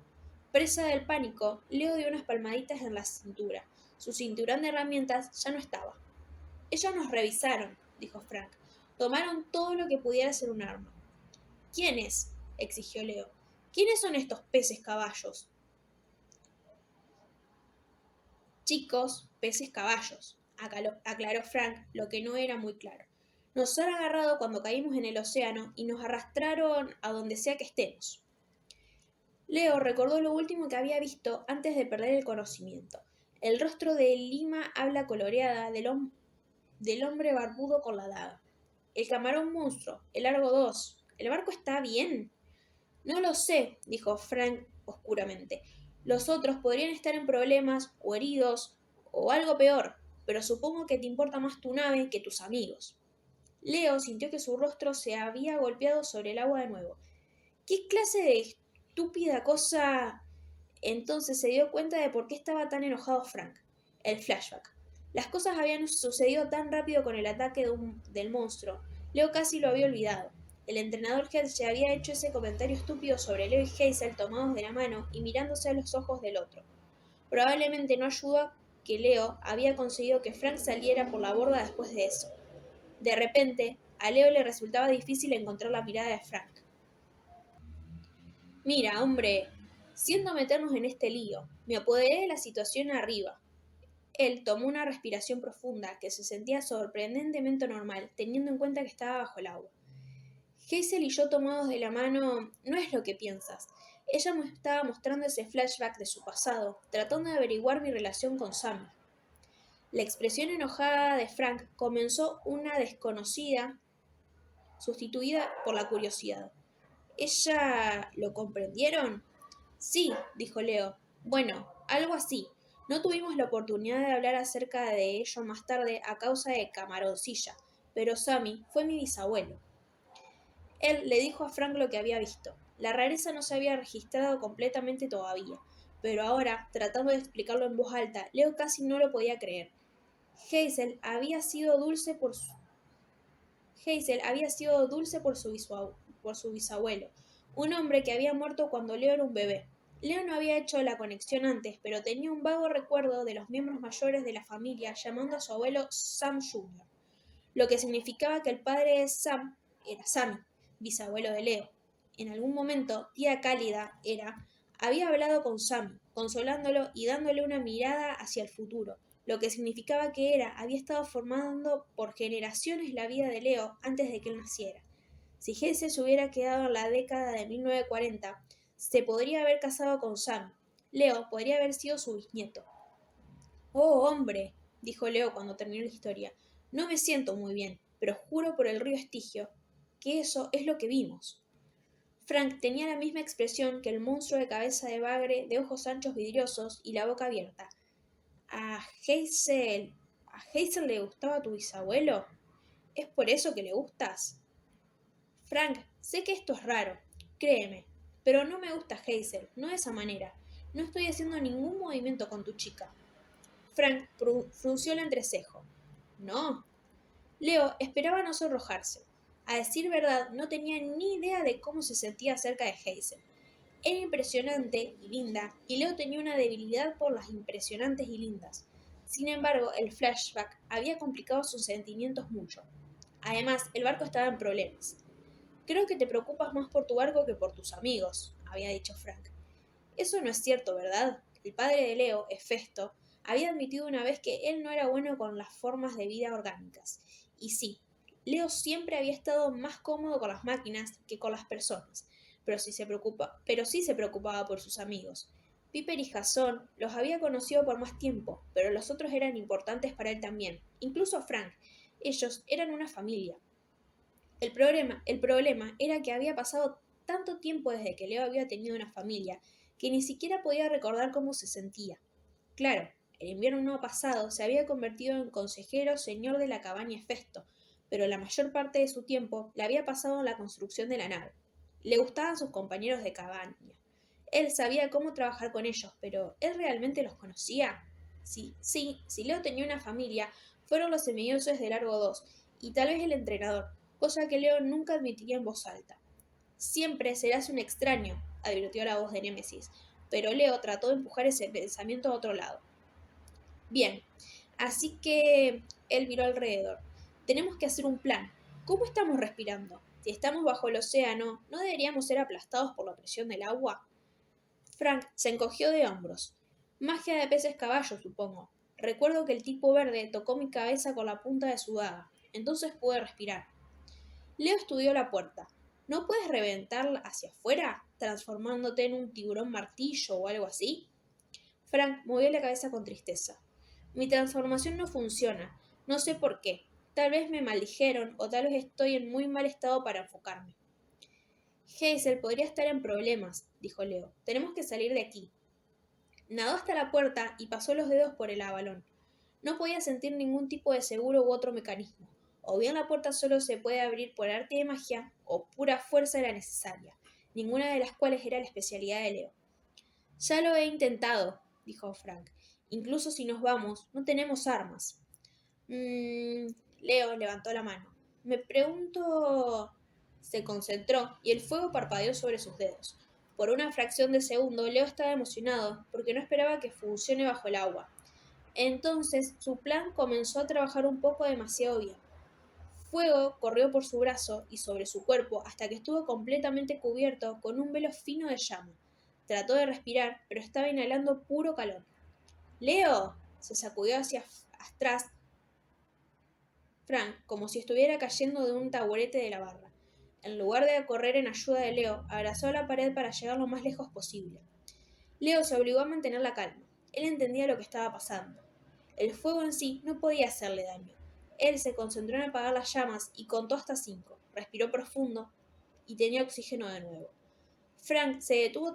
Presa del pánico, Leo dio unas palmaditas en la cintura. Su cinturón de herramientas ya no estaba. Ellos nos revisaron, dijo Frank. Tomaron todo lo que pudiera ser un arma. ¿Quiénes?, exigió Leo. ¿Quiénes son estos peces caballos? Chicos, peces caballos, aclaró Frank, lo que no era muy claro. Nos han agarrado cuando caímos en el océano y nos arrastraron a donde sea que estemos. Leo recordó lo último que había visto antes de perder el conocimiento. El rostro de Lima habla coloreada del hombre barbudo con la daga. El camarón monstruo, el Largo 2. ¿El barco está bien? No lo sé, dijo Frank oscuramente. Los otros podrían estar en problemas, o heridos, o algo peor, pero supongo que te importa más tu nave que tus amigos. Leo sintió que su rostro se había golpeado sobre el agua de nuevo. ¿Qué clase de estúpida cosa? Entonces se dio cuenta de por qué estaba tan enojado Frank. El flashback. Las cosas habían sucedido tan rápido con el ataque del monstruo. Leo casi lo había olvidado. El entrenador Hedge había hecho ese comentario estúpido sobre Leo y Hazel tomados de la mano y mirándose a los ojos del otro. Probablemente no ayudó que Leo había conseguido que Frank saliera por la borda después de eso. De repente, a Leo le resultaba difícil encontrar la mirada de Frank. Mira, hombre, siento meternos en este lío. Me apoderé de la situación arriba. Él tomó una respiración profunda que se sentía sorprendentemente normal, teniendo en cuenta que estaba bajo el agua. Hazel y yo tomados de la mano no es lo que piensas. Ella me estaba mostrando ese flashback de su pasado, tratando de averiguar mi relación con Sammy. La expresión enojada de Frank comenzó una desconocida, sustituida por la curiosidad. ¿Ella lo comprendieron? Sí, dijo Leo. Bueno, algo así. No tuvimos la oportunidad de hablar acerca de ello más tarde a causa de Camaroncilla, pero Sammy fue mi bisabuelo. Él le dijo a Frank lo que había visto. La rareza no se había registrado completamente todavía, pero ahora, tratando de explicarlo en voz alta, Leo casi no lo podía creer. Hazel había sido dulce por su, Hazel había sido dulce por su bisabuelo, un hombre que había muerto cuando Leo era un bebé. Leo no había hecho la conexión antes, pero tenía un vago recuerdo de los miembros mayores de la familia llamando a su abuelo Sam Jr., lo que significaba que el padre de Sam era Sammy, bisabuelo de Leo. En algún momento, tía Cálida había hablado con Sammy, consolándolo y dándole una mirada hacia el futuro, lo que significaba que había estado formando por generaciones la vida de Leo antes de que él naciera. Si Hazel se hubiera quedado en la década de 1940, se podría haber casado con Sammy. Leo podría haber sido su bisnieto. Oh, hombre, dijo Leo cuando terminó la historia, no me siento muy bien, pero juro por el río Estigio que eso es lo que vimos. Frank tenía la misma expresión que el monstruo de cabeza de bagre, de ojos anchos vidriosos y la boca abierta. ¿A Hazel le gustaba tu bisabuelo? ¿Es por eso que le gustas? Frank, sé que esto es raro, créeme, pero no me gusta Hazel, no de esa manera. No estoy haciendo ningún movimiento con tu chica. Frank frunció el entrecejo. No. Leo esperaba no sonrojarse. A decir verdad, no tenía ni idea de cómo se sentía acerca de Hazel. Era impresionante y linda, y Leo tenía una debilidad por las impresionantes y lindas. Sin embargo, el flashback había complicado sus sentimientos mucho. Además, el barco estaba en problemas. Creo que te preocupas más por tu barco que por tus amigos, había dicho Frank. Eso no es cierto, ¿verdad? El padre de Leo, Hefesto, había admitido una vez que él no era bueno con las formas de vida orgánicas. Y sí, Leo siempre había estado más cómodo con las máquinas que con las personas, pero sí se preocupaba por sus amigos. Piper y Jason los había conocido por más tiempo, pero los otros eran importantes para él también, incluso Frank. Ellos eran una familia. El problema era que había pasado tanto tiempo desde que Leo había tenido una familia que ni siquiera podía recordar cómo se sentía. Claro, el invierno pasado se había convertido en consejero señor de la cabaña Festo, pero la mayor parte de su tiempo la había pasado en la construcción de la nave. Le gustaban sus compañeros de cabaña. Él sabía cómo trabajar con ellos, pero ¿él realmente los conocía? Sí, sí, si Leo tenía una familia, fueron los semidioses de Largo 2 y tal vez el entrenador, cosa que Leo nunca admitiría en voz alta. Siempre serás un extraño, advirtió la voz de Némesis, pero Leo trató de empujar ese pensamiento a otro lado. Bien, así que él miró alrededor. Tenemos que hacer un plan. ¿Cómo estamos respirando? Si estamos bajo el océano, ¿no deberíamos ser aplastados por la presión del agua? Frank se encogió de hombros. Magia de peces caballos, supongo. Recuerdo que el tipo verde tocó mi cabeza con la punta de su daga. Entonces pude respirar. Leo estudió la puerta. ¿No puedes reventarla hacia afuera, transformándote en un tiburón martillo o algo así? Frank movió la cabeza con tristeza. Mi transformación no funciona. No sé por qué. Tal vez me maldijeron o tal vez estoy en muy mal estado para enfocarme. Hazel podría estar en problemas, dijo Leo. Tenemos que salir de aquí. Nadó hasta la puerta y pasó los dedos por el abalón. No podía sentir ningún tipo de seguro u otro mecanismo. O bien la puerta solo se puede abrir por arte de magia, o pura fuerza era necesaria, ninguna de las cuales era la especialidad de Leo. Ya lo he intentado, dijo Frank. Incluso si nos vamos, no tenemos armas. Leo levantó la mano. Me pregunto... Se concentró y el fuego parpadeó sobre sus dedos. Por una fracción de segundo, Leo estaba emocionado porque no esperaba que funcione bajo el agua. Entonces su plan comenzó a trabajar un poco demasiado bien. Fuego corrió por su brazo y sobre su cuerpo hasta que estuvo completamente cubierto con un velo fino de llama. Trató de respirar, pero estaba inhalando puro calor. ¡Leo! Se sacudió hacia atrás Frank, como si estuviera cayendo de un taburete de la barra. En lugar de correr en ayuda de Leo, abrazó la pared para llegar lo más lejos posible. Leo se obligó a mantener la calma. Él entendía lo que estaba pasando. El fuego en sí no podía hacerle daño. Él se concentró en apagar las llamas y contó hasta 5. Respiró profundo y tenía oxígeno de nuevo. Frank se detuvo de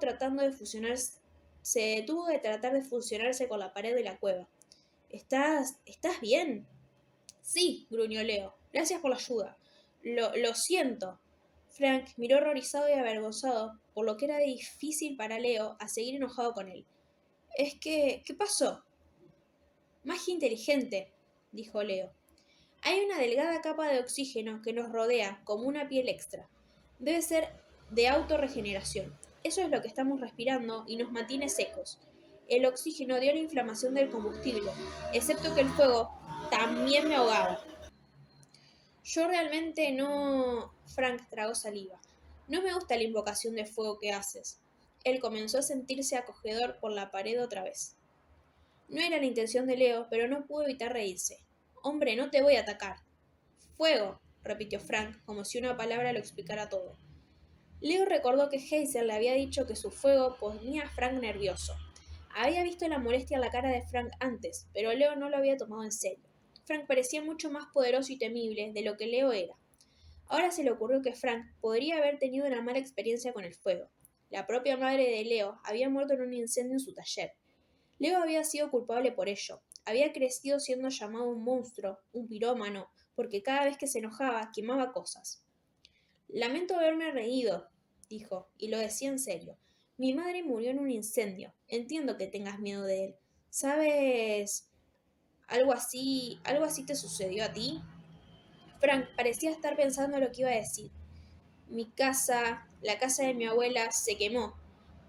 tratar de fusionarse con la pared de la cueva. ¿Estás bien? Sí, gruñó Leo. Gracias por la ayuda. Lo siento. Frank miró horrorizado y avergonzado, por lo que era difícil para Leo a seguir enojado con él. ¿Qué pasó? Magia inteligente, dijo Leo. Hay una delgada capa de oxígeno que nos rodea como una piel extra. Debe ser de autorregeneración. Eso es lo que estamos respirando y nos mantiene secos. El oxígeno dio la inflamación del combustible, excepto que el fuego también me ahogaba. Yo realmente no... Frank tragó saliva. No me gusta la invocación de fuego que haces. Él comenzó a sentirse acogedor por la pared otra vez. No era la intención de Leo, pero no pudo evitar reírse. Hombre, no te voy a atacar. Fuego, repitió Frank, como si una palabra lo explicara todo. Leo recordó que Hazel le había dicho que su fuego ponía a Frank nervioso. Había visto la molestia en la cara de Frank antes, pero Leo no lo había tomado en serio. Frank parecía mucho más poderoso y temible de lo que Leo era. Ahora se le ocurrió que Frank podría haber tenido una mala experiencia con el fuego. La propia madre de Leo había muerto en un incendio en su taller. Leo había sido culpable por ello. Había crecido siendo llamado un monstruo, un pirómano, porque cada vez que se enojaba quemaba cosas. Lamento haberme reído, dijo, y lo decía en serio. Mi madre murió en un incendio. Entiendo que tengas miedo de él. ¿Sabes? Algo así te sucedió a ti? Frank parecía estar pensando lo que iba a decir. Mi casa, la casa de mi abuela, se quemó.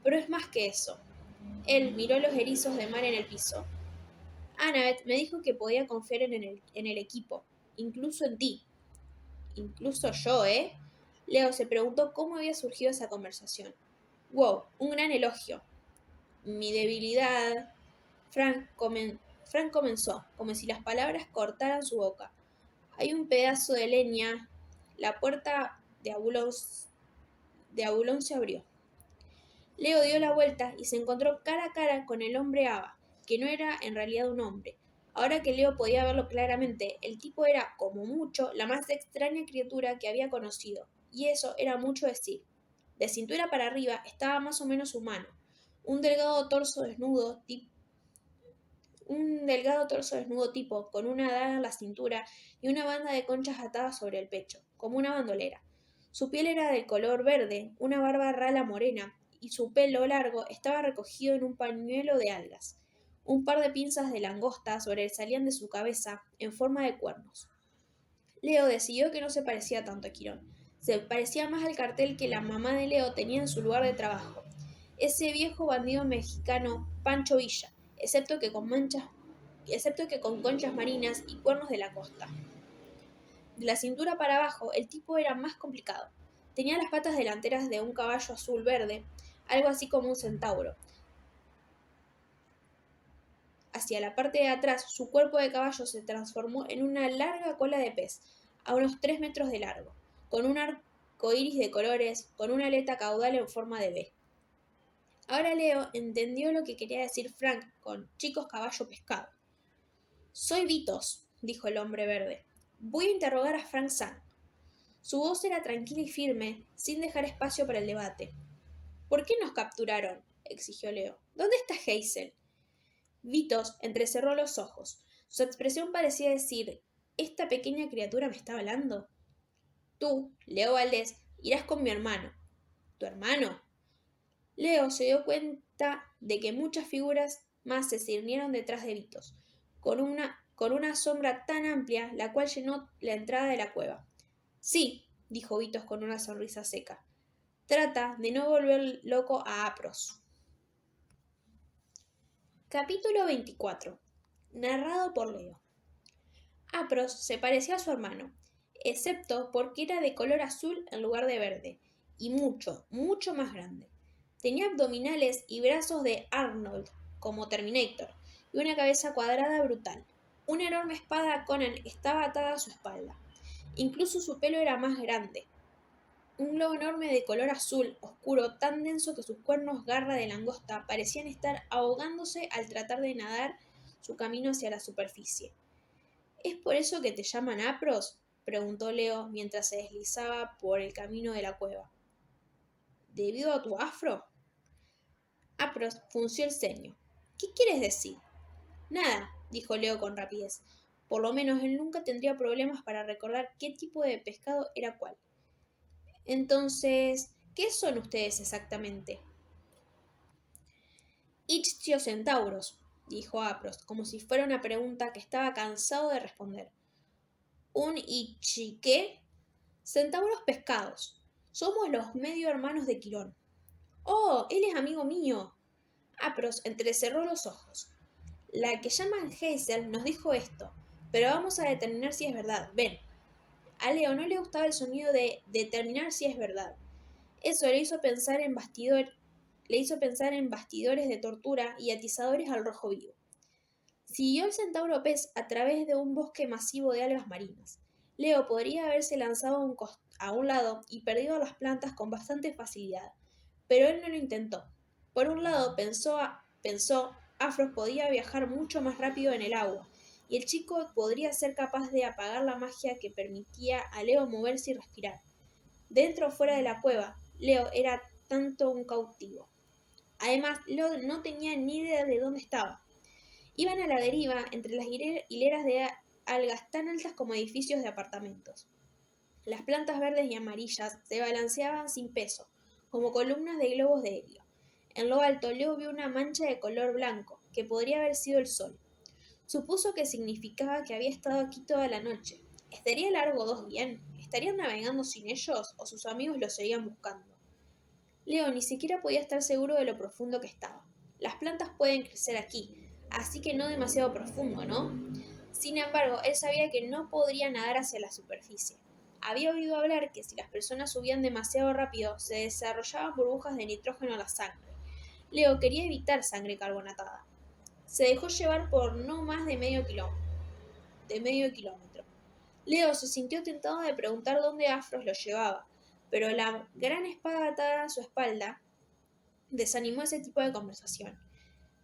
Pero es más que eso. Él miró los erizos de mar en el piso. Annabeth me dijo que podía confiar en el equipo, incluso en ti. Incluso yo, ¿eh? Leo se preguntó cómo había surgido esa conversación. Wow, un gran elogio. Mi debilidad. Frank comenzó, como si las palabras cortaran su boca. Hay un pedazo de leña. La puerta de Abulón se abrió. Leo dio la vuelta y se encontró cara a cara con el hombre Ava, que no era en realidad un hombre. Ahora que Leo podía verlo claramente, el tipo era, como mucho, la más extraña criatura que había conocido, y eso era mucho decir. De cintura para arriba estaba más o menos humano, un delgado torso desnudo, tipo, con una daga en la cintura y una banda de conchas atadas sobre el pecho, como una bandolera. Su piel era de color verde, una barba rala morena, y su pelo largo estaba recogido en un pañuelo de algas. Un par de pinzas de langosta sobresalían de su cabeza en forma de cuernos. Leo decidió que no se parecía tanto a Quirón. Se parecía más al cartel que la mamá de Leo tenía en su lugar de trabajo. Ese viejo bandido mexicano Pancho Villa, excepto que con conchas marinas y cuernos de la costa. De la cintura para abajo, el tipo era más complicado. Tenía las patas delanteras de un caballo azul-verde, algo así como un centauro. Hacia la parte de atrás, su cuerpo de caballo se transformó en una larga cola de pez, a unos 3 metros de largo, con un arco iris de colores, con una aleta caudal en forma de B. Ahora Leo entendió lo que quería decir Frank con chicos caballo pescado. Soy Vitos, dijo el hombre verde. Voy a interrogar a Frank Sang. Su voz era tranquila y firme, sin dejar espacio para el debate. ¿Por qué nos capturaron? Exigió Leo. ¿Dónde está Hazel? Vitos entrecerró los ojos. Su expresión parecía decir: ¿esta pequeña criatura me está hablando? Tú, Leo Valdés, irás con mi hermano. ¿Tu hermano? Leo se dio cuenta de que muchas figuras más se cirnieron detrás de Vitos, con una sombra tan amplia la cual llenó la entrada de la cueva. Sí, dijo Vitos con una sonrisa seca. Trata de no volver loco a Apros. Capítulo 24. Narrado por Leo. Apros se parecía a su hermano, excepto porque era de color azul en lugar de verde, y mucho, mucho más grande. Tenía abdominales y brazos de Arnold, como Terminator, y una cabeza cuadrada brutal. Una enorme espada Conan estaba atada a su espalda. Incluso su pelo era más grande. Un globo enorme de color azul oscuro, tan denso que sus cuernos garra de langosta parecían estar ahogándose al tratar de nadar su camino hacia la superficie. ¿Es por eso que te llaman Apros? Preguntó Leo mientras se deslizaba por el camino de la cueva. ¿Debido a tu afro? Apros frunció el ceño. ¿Qué quieres decir? Nada, dijo Leo con rapidez. Por lo menos él nunca tendría problemas para recordar qué tipo de pescado era cuál. Entonces, ¿qué son ustedes exactamente? Ictiocentauros, dijo Apros, como si fuera una pregunta que estaba cansado de responder. ¿Un ichi-qué? Centauros pescados. Somos los medio hermanos de Quirón. ¡Oh! Él es amigo mío. Apros entrecerró los ojos. La que llaman Hazel nos dijo esto, pero vamos a determinar si es verdad. Ven. A Leo no le gustaba el sonido de determinar si es verdad. Eso le hizo pensar en bastidores de tortura y atizadores al rojo vivo. Siguió el centauro pez a través de un bosque masivo de algas marinas. Leo podría haberse lanzado a un lado y perdido las plantas con bastante facilidad, pero él no lo intentó. Por un lado pensó, Afros podía viajar mucho más rápido en el agua, y el chico podría ser capaz de apagar la magia que permitía a Leo moverse y respirar. Dentro o fuera de la cueva, Leo era tanto un cautivo. Además, Leo no tenía ni idea de dónde estaba. Iban a la deriva entre las hileras de algas tan altas como edificios de apartamentos. Las plantas verdes y amarillas se balanceaban sin peso, como columnas de globos de helio. En lo alto, Leo vio una mancha de color blanco, que podría haber sido el sol. Supuso que significaba que había estado aquí toda la noche. ¿Estaría Largo 2 bien? ¿Estarían navegando sin ellos o sus amigos los seguían buscando? Leo ni siquiera podía estar seguro de lo profundo que estaba. Las plantas pueden crecer aquí, así que no demasiado profundo, ¿no? Sin embargo, él sabía que no podría nadar hacia la superficie. Había oído hablar que si las personas subían demasiado rápido, se desarrollaban burbujas de nitrógeno en la sangre. Leo quería evitar sangre carbonatada. Se dejó llevar por no más de medio kilómetro. Leo se sintió tentado de preguntar dónde Afros lo llevaba, pero la gran espada atada a su espalda desanimó ese tipo de conversación.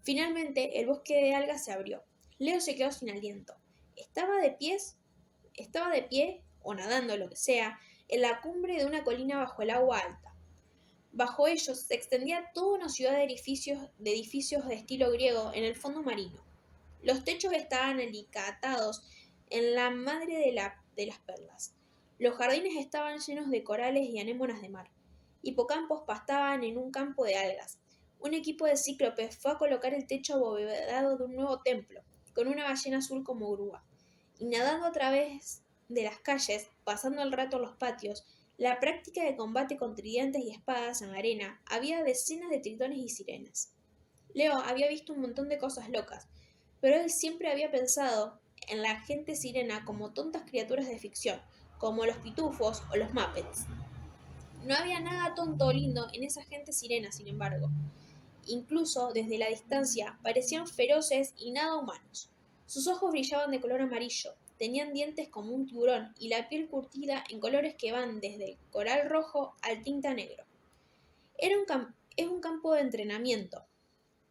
Finalmente, el bosque de algas se abrió. Leo se quedó sin aliento. Estaba de pie, o nadando, lo que sea, en la cumbre de una colina bajo el agua alta. Bajo ellos se extendía toda una ciudad de edificios de estilo griego en el fondo marino. Los techos estaban alicatados en la madre de las perlas. Los jardines estaban llenos de corales y anémonas de mar. Hipocampos pastaban en un campo de algas. Un equipo de cíclopes fue a colocar el techo abovedado de un nuevo templo, con una ballena azul como grúa. Y nadando a través de las calles, pasando el rato en los patios, la práctica de combate con tridentes y espadas en la arena, había decenas de tritones y sirenas. Leo había visto un montón de cosas locas, pero él siempre había pensado en la gente sirena como tontas criaturas de ficción, como los pitufos o los Muppets. No había nada tonto o lindo en esa gente sirena, sin embargo. Incluso desde la distancia parecían feroces y nada humanos. Sus ojos brillaban de color amarillo, tenían dientes como un tiburón y la piel curtida en colores que van desde el coral rojo al tinta negro. Es un campo de entrenamiento,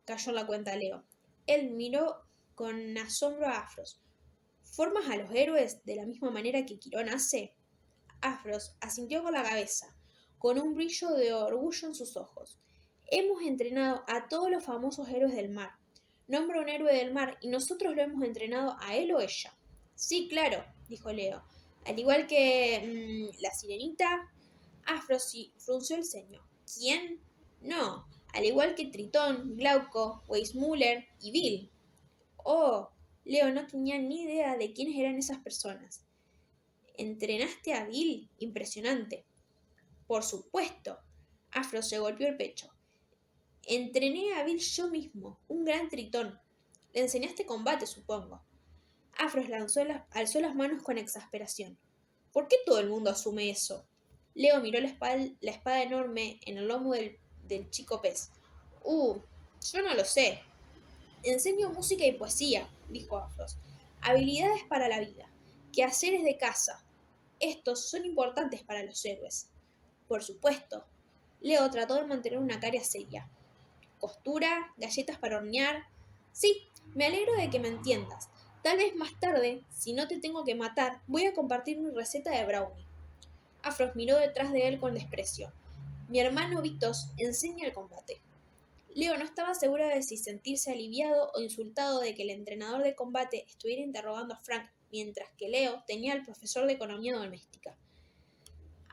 cayó en la cuenta Leo. Él miró con asombro a Afros. ¿Formas a los héroes de la misma manera que Quirón hace? Afros asintió con la cabeza, con un brillo de orgullo en sus ojos. Hemos entrenado a todos los famosos héroes del mar. Nombra un héroe del mar y nosotros lo hemos entrenado a él o ella. Sí, claro, dijo Leo. Al igual que la sirenita, Afros frunció el ceño. ¿Quién? No, al igual que Tritón, Glauco, Weissmuller y Bill. Oh, Leo no tenía ni idea de quiénes eran esas personas. ¿Entrenaste a Bill? Impresionante. Por supuesto. Afro se golpeó el pecho. Entrené a Bill yo mismo, un gran tritón. Le enseñaste combate, supongo. Afros alzó las manos con exasperación. ¿Por qué todo el mundo asume eso? Leo miró la espada enorme en el lomo del chico pez. Yo no lo sé. Enseño música y poesía, dijo Afros. Habilidades para la vida. Quehaceres de casa. Estos son importantes para los héroes. Por supuesto. Leo trató de mantener una cara seria. Costura, galletas para hornear. Sí, me alegro de que me entiendas. Tal vez más tarde, si no te tengo que matar, voy a compartir mi receta de brownie. Afros miró detrás de él con desprecio. Mi hermano Vitos enseña el combate. Leo no estaba segura de si sentirse aliviado o insultado de que el entrenador de combate estuviera interrogando a Frank, mientras que Leo tenía al profesor de economía doméstica.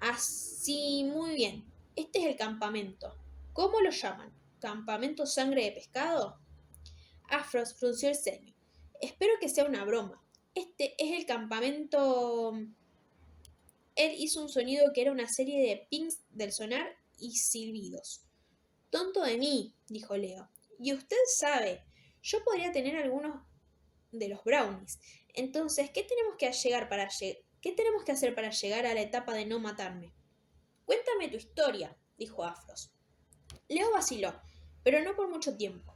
Así, muy bien. Este es el campamento. ¿Cómo lo llaman? ¿Campamento sangre de pescado? Afros frunció el ceño. Espero que sea una broma. Este es el campamento. Él hizo un sonido que era una serie de pings del sonar y silbidos. Tonto de mí, dijo Leo. Y usted sabe, yo podría tener algunos de los brownies. Entonces, ¿qué tenemos que hacer para llegar a la etapa de no matarme? Cuéntame tu historia, dijo Afros. Leo vaciló, pero no por mucho tiempo.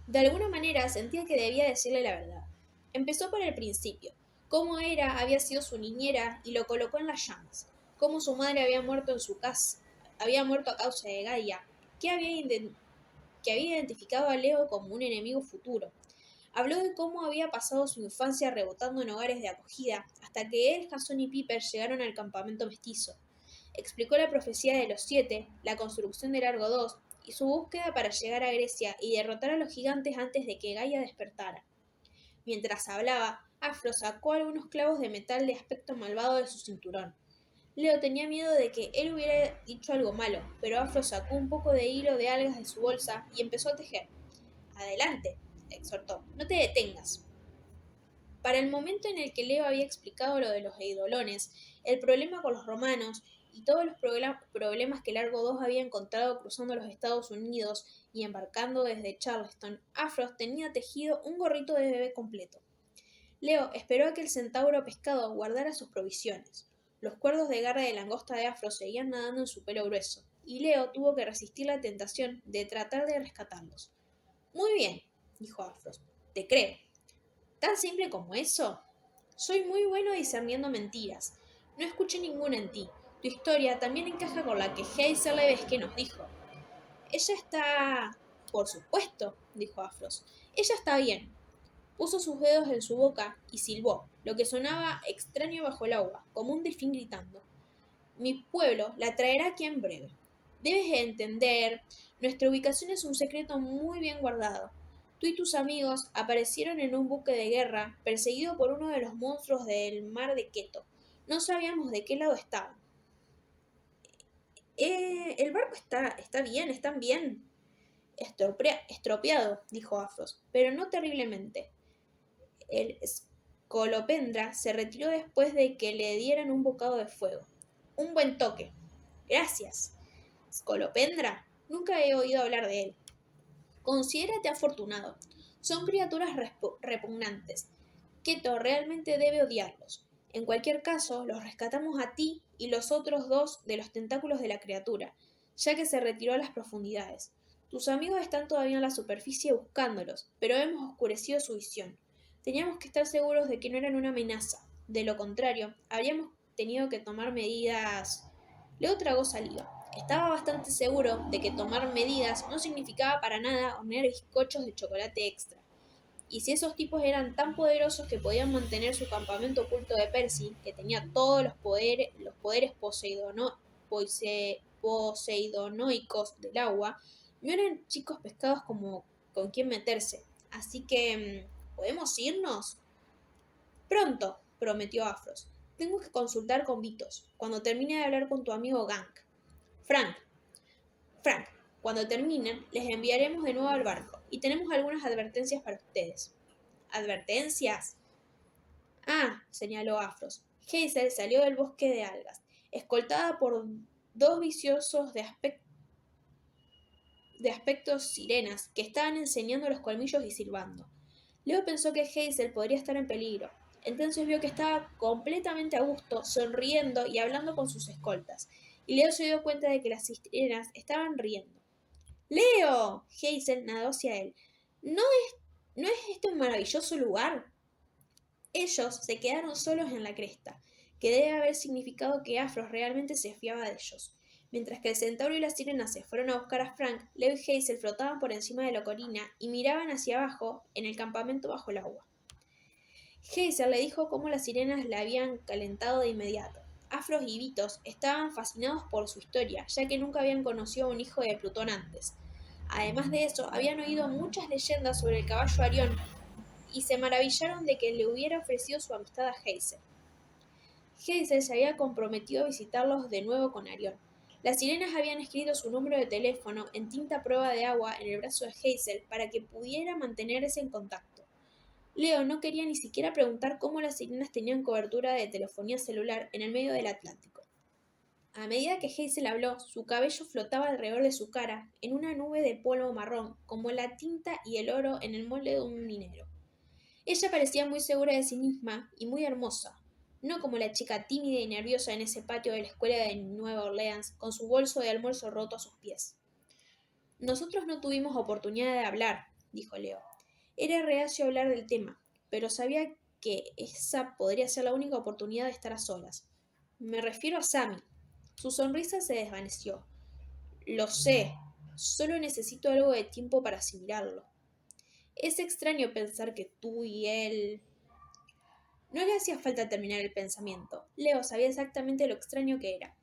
De alguna manera sentía que debía decirle la verdad. Empezó por el principio, cómo había sido su niñera y lo colocó en las llamas, cómo su madre había muerto en su casa, había muerto a causa de Gaia, que había identificado a Leo como un enemigo futuro. Habló de cómo había pasado su infancia rebotando en hogares de acogida, hasta que él, Jason y Piper llegaron al campamento mestizo. Explicó la profecía de los 7, la construcción del Largo 2 y su búsqueda para llegar a Grecia y derrotar a los gigantes antes de que Gaia despertara. Mientras hablaba, Afro sacó algunos clavos de metal de aspecto malvado de su cinturón. Leo tenía miedo de que él hubiera dicho algo malo, pero Afro sacó un poco de hilo de algas de su bolsa y empezó a tejer. Adelante, exhortó, no te detengas. Para el momento en el que Leo había explicado lo de los eidolones, el problema con los romanos y todos los problemas que Largo II había encontrado cruzando los Estados Unidos y embarcando desde Charleston, Afros tenía tejido un gorrito de bebé completo. Leo esperó a que el centauro pescado guardara sus provisiones. Los cuerdos de garra de langosta de Afro seguían nadando en su pelo grueso, y Leo tuvo que resistir la tentación de tratar de rescatarlos. Muy bien, dijo Afros, te creo. ¿Tan simple como eso? Soy muy bueno discerniendo mentiras. No escuché ninguna en ti. Tu historia también encaja con la que Hazel Levesque nos dijo. Ella está... Por supuesto, dijo Afros. Ella está bien. Puso sus dedos en su boca y silbó, lo que sonaba extraño bajo el agua, como un delfín gritando. Mi pueblo la traerá aquí en breve. Debes entender, nuestra ubicación es un secreto muy bien guardado. Tú y tus amigos aparecieron en un buque de guerra perseguido por uno de los monstruos del mar de Keto. No sabíamos de qué lado estaban. El barco está bien, están bien. Estropeado, dijo Afros, pero no terriblemente. El Scolopendra se retiró después de que le dieran un bocado de fuego. Un buen toque. Gracias. Scolopendra. Nunca he oído hablar de él. Considérate afortunado. Son criaturas repugnantes. Keto realmente debe odiarlos. En cualquier caso, los rescatamos a ti y los otros dos de los tentáculos de la criatura, ya que se retiró a las profundidades. Tus amigos están todavía en la superficie buscándolos, pero hemos oscurecido su visión. Teníamos que estar seguros de que no eran una amenaza. De lo contrario, habríamos tenido que tomar medidas. Leo tragó saliva. Estaba bastante seguro de que tomar medidas no significaba para nada hornear bizcochos de chocolate extra. Y si esos tipos eran tan poderosos que podían mantener su campamento oculto de Percy, que tenía todos los poderes poseidonoicos del agua, no eran chicos pescados como con quien meterse. Así que, ¿podemos irnos? Pronto, prometió Afros. Tengo que consultar con Vitos, cuando termine de hablar con tu amigo Gank. Frank, Frank, cuando terminen, les enviaremos de nuevo al barco, y tenemos algunas advertencias para ustedes. ¿Advertencias? Ah, señaló Afros. Hazel salió del bosque de algas, escoltada por dos viciosos de aspectos sirenas que estaban enseñando los colmillos y silbando. Leo pensó que Hazel podría estar en peligro. Entonces vio que estaba completamente a gusto, sonriendo y hablando con sus escoltas. Y Leo se dio cuenta de que las sirenas estaban riendo. ¡Leo! Hazel nadó hacia él. ¿No es este un maravilloso lugar? Ellos se quedaron solos en la cresta, que debe haber significado que Afros realmente se fiaba de ellos. Mientras que el centauro y la sirena se fueron a buscar a Frank, Leo y Hazel flotaban por encima de la colina y miraban hacia abajo en el campamento bajo el agua. Hazel le dijo cómo las sirenas la habían calentado de inmediato. Afros y Vitos estaban fascinados por su historia, ya que nunca habían conocido a un hijo de Plutón antes. Además de eso, habían oído muchas leyendas sobre el caballo Arión y se maravillaron de que le hubiera ofrecido su amistad a Hazel. Hazel se había comprometido a visitarlos de nuevo con Arión. Las sirenas habían escrito su número de teléfono en tinta a prueba de agua en el brazo de Hazel para que pudiera mantenerse en contacto. Leo no quería ni siquiera preguntar cómo las sirenas tenían cobertura de telefonía celular en el medio del Atlántico. A medida que Hazel habló, su cabello flotaba alrededor de su cara en una nube de polvo marrón, como la tinta y el oro en el molde de un minero. Ella parecía muy segura de sí misma y muy hermosa, no como la chica tímida y nerviosa en ese patio de la escuela de Nueva Orleans, con su bolso de almuerzo roto a sus pies. Nosotros no tuvimos oportunidad de hablar, dijo Leo. Era reacio a hablar del tema, pero sabía que esa podría ser la única oportunidad de estar a solas. Me refiero a Sammy. Su sonrisa se desvaneció. Lo sé, solo necesito algo de tiempo para asimilarlo. Es extraño pensar que tú y él... No le hacía falta terminar el pensamiento. Leo sabía exactamente lo extraño que era.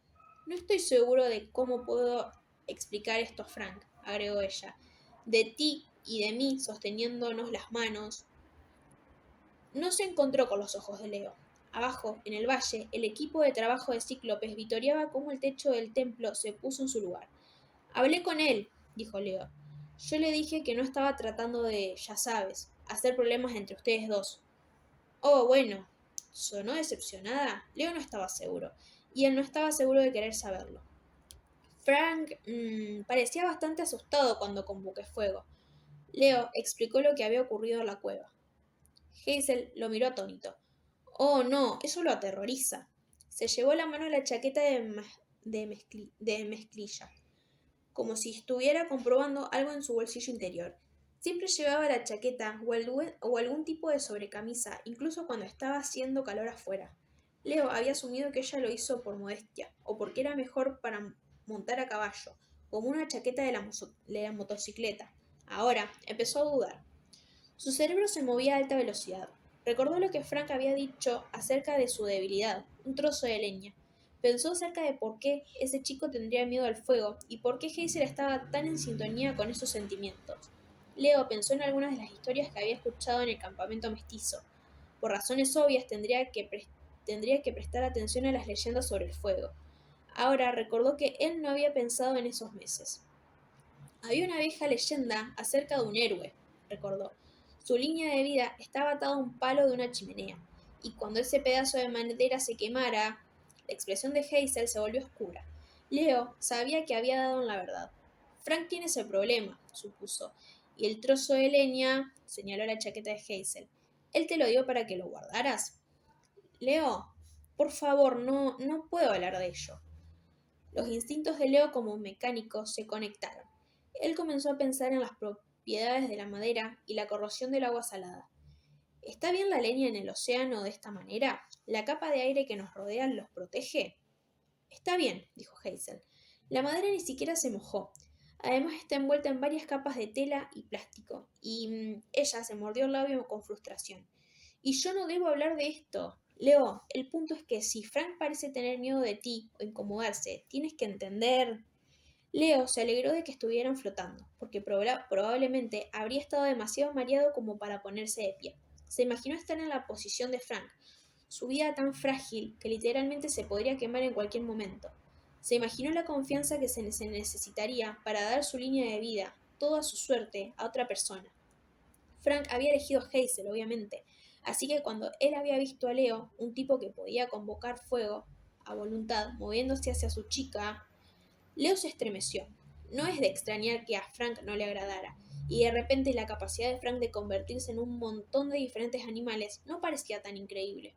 No estoy seguro de cómo puedo explicar esto a Frank, agregó ella. De ti y de mí sosteniéndonos las manos. No se encontró con los ojos de Leo. Abajo, en el valle, el equipo de trabajo de Cíclopes vitoreaba cómo el techo del templo se puso en su lugar. Hablé con él, dijo Leo. Yo le dije que no estaba tratando de, ya sabes, hacer problemas entre ustedes dos. Oh, bueno. ¿Sonó decepcionada? Leo no estaba seguro, y él no estaba seguro de querer saberlo. Frank parecía bastante asustado cuando convoqué fuego. Leo explicó lo que había ocurrido en la cueva. Hazel lo miró atónito. Oh, no, eso lo aterroriza. Se llevó la mano a la chaqueta de mezclilla, como si estuviera comprobando algo en su bolsillo interior. Siempre llevaba la chaqueta o algún tipo de sobrecamisa, incluso cuando estaba haciendo calor afuera. Leo había asumido que ella lo hizo por modestia, o porque era mejor para montar a caballo, como una chaqueta de la motocicleta. Ahora empezó a dudar. Su cerebro se movía a alta velocidad. Recordó lo que Frank había dicho acerca de su debilidad, un trozo de leña. Pensó acerca de por qué ese chico tendría miedo al fuego y por qué Hazel estaba tan en sintonía con esos sentimientos. Leo pensó en algunas de las historias que había escuchado en el campamento mestizo. Por razones obvias tendría que prestar atención a las leyendas sobre el fuego. Ahora recordó que él no había pensado en esos meses. Había una vieja leyenda acerca de un héroe, recordó. Su línea de vida estaba atada a un palo de una chimenea, y cuando ese pedazo de madera se quemara, la expresión de Hazel se volvió oscura. Leo sabía que había dado en la verdad. Frank tiene ese problema, supuso, y el trozo de leña señaló la chaqueta de Hazel. ¿Él te lo dio para que lo guardaras? Leo, por favor, no puedo hablar de ello. Los instintos de Leo como mecánico se conectaron. Él comenzó a pensar en las propiedades de la madera y la corrosión del agua salada. ¿Está bien la leña en el océano de esta manera? ¿La capa de aire que nos rodea los protege? Está bien, dijo Hazel. La madera ni siquiera se mojó. Además está envuelta en varias capas de tela y plástico. Y ella se mordió el labio con frustración. Y yo no debo hablar de esto. Leo, el punto es que si Frank parece tener miedo de ti o incomodarse, tienes que entender. Leo se alegró de que estuvieran flotando, porque probablemente habría estado demasiado mareado como para ponerse de pie. Se imaginó estar en la posición de Frank, su vida tan frágil que literalmente se podría quemar en cualquier momento. Se imaginó la confianza que se necesitaría para dar su línea de vida, toda su suerte, a otra persona. Frank había elegido a Hazel, obviamente, así que cuando él había visto a Leo, un tipo que podía convocar fuego a voluntad, moviéndose hacia su chica, Leo se estremeció. No es de extrañar que a Frank no le agradara, y de repente la capacidad de Frank de convertirse en un montón de diferentes animales no parecía tan increíble.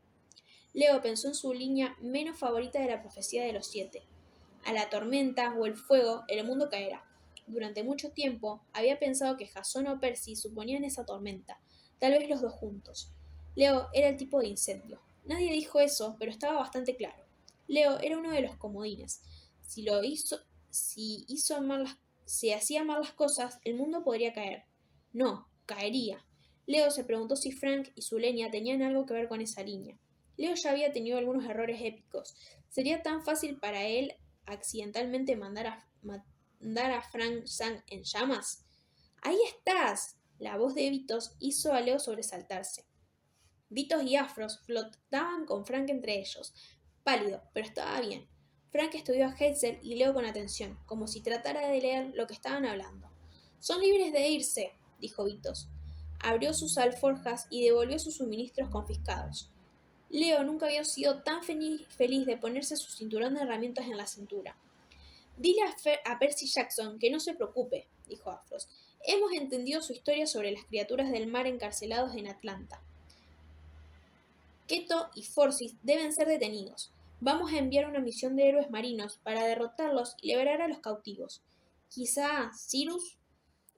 Leo pensó en su línea menos favorita de la profecía de los siete. A la tormenta o el fuego, el mundo caerá. Durante mucho tiempo había pensado que Jason o Percy suponían esa tormenta, tal vez los dos juntos. Leo era el tipo de incendio. Nadie dijo eso, pero estaba bastante claro. Leo era uno de los comodines. Si lo hizo, si hizo mal las, si hacía mal las cosas, el mundo podría caer. No, caería. Leo se preguntó si Frank y su leña tenían algo que ver con esa línea. Leo ya había tenido algunos errores épicos. ¿Sería tan fácil para él accidentalmente mandar a Frank Sang en llamas? ¡Ahí estás! La voz de Vitos hizo a Leo sobresaltarse. Vitos y Afros flotaban con Frank entre ellos, pálido, pero estaba bien. Frank estudió a Hazel y Leo con atención, como si tratara de leer lo que estaban hablando. Son libres de irse, dijo Vitos. Abrió sus alforjas y devolvió sus suministros confiscados. Leo nunca había sido tan feliz de ponerse su cinturón de herramientas en la cintura. Dile a Percy Jackson que no se preocupe, dijo Afros. Hemos entendido su historia sobre las criaturas del mar encarcelados en Atlanta. Keto y Forsyth deben ser detenidos. Vamos a enviar una misión de héroes marinos para derrotarlos y liberar a los cautivos. Quizá Cyrus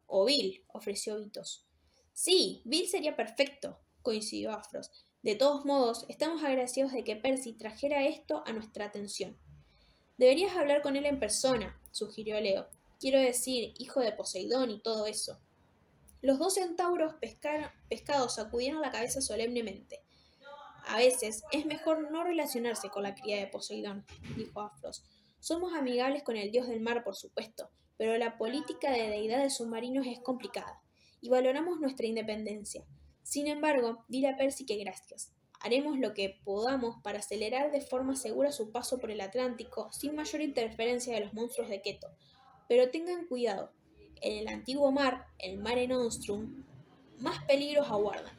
o Bill, ofreció Vitos. Sí, Bill sería perfecto, coincidió Afros. De todos modos, estamos agradecidos de que Percy trajera esto a nuestra atención. Deberías hablar con él en persona, sugirió Leo. Quiero decir, hijo de Poseidón y todo eso. Los dos centauros pescados sacudieron la cabeza solemnemente. A veces es mejor no relacionarse con la cría de Poseidón, dijo Afros. Somos amigables con el dios del mar, por supuesto, pero la política de deidades submarinos es complicada, y valoramos nuestra independencia. Sin embargo, dile a Percy que gracias. Haremos lo que podamos para acelerar de forma segura su paso por el Atlántico sin mayor interferencia de los monstruos de Keto. Pero tengan cuidado. En el antiguo mar, el Mare Nostrum, más peligros aguardan.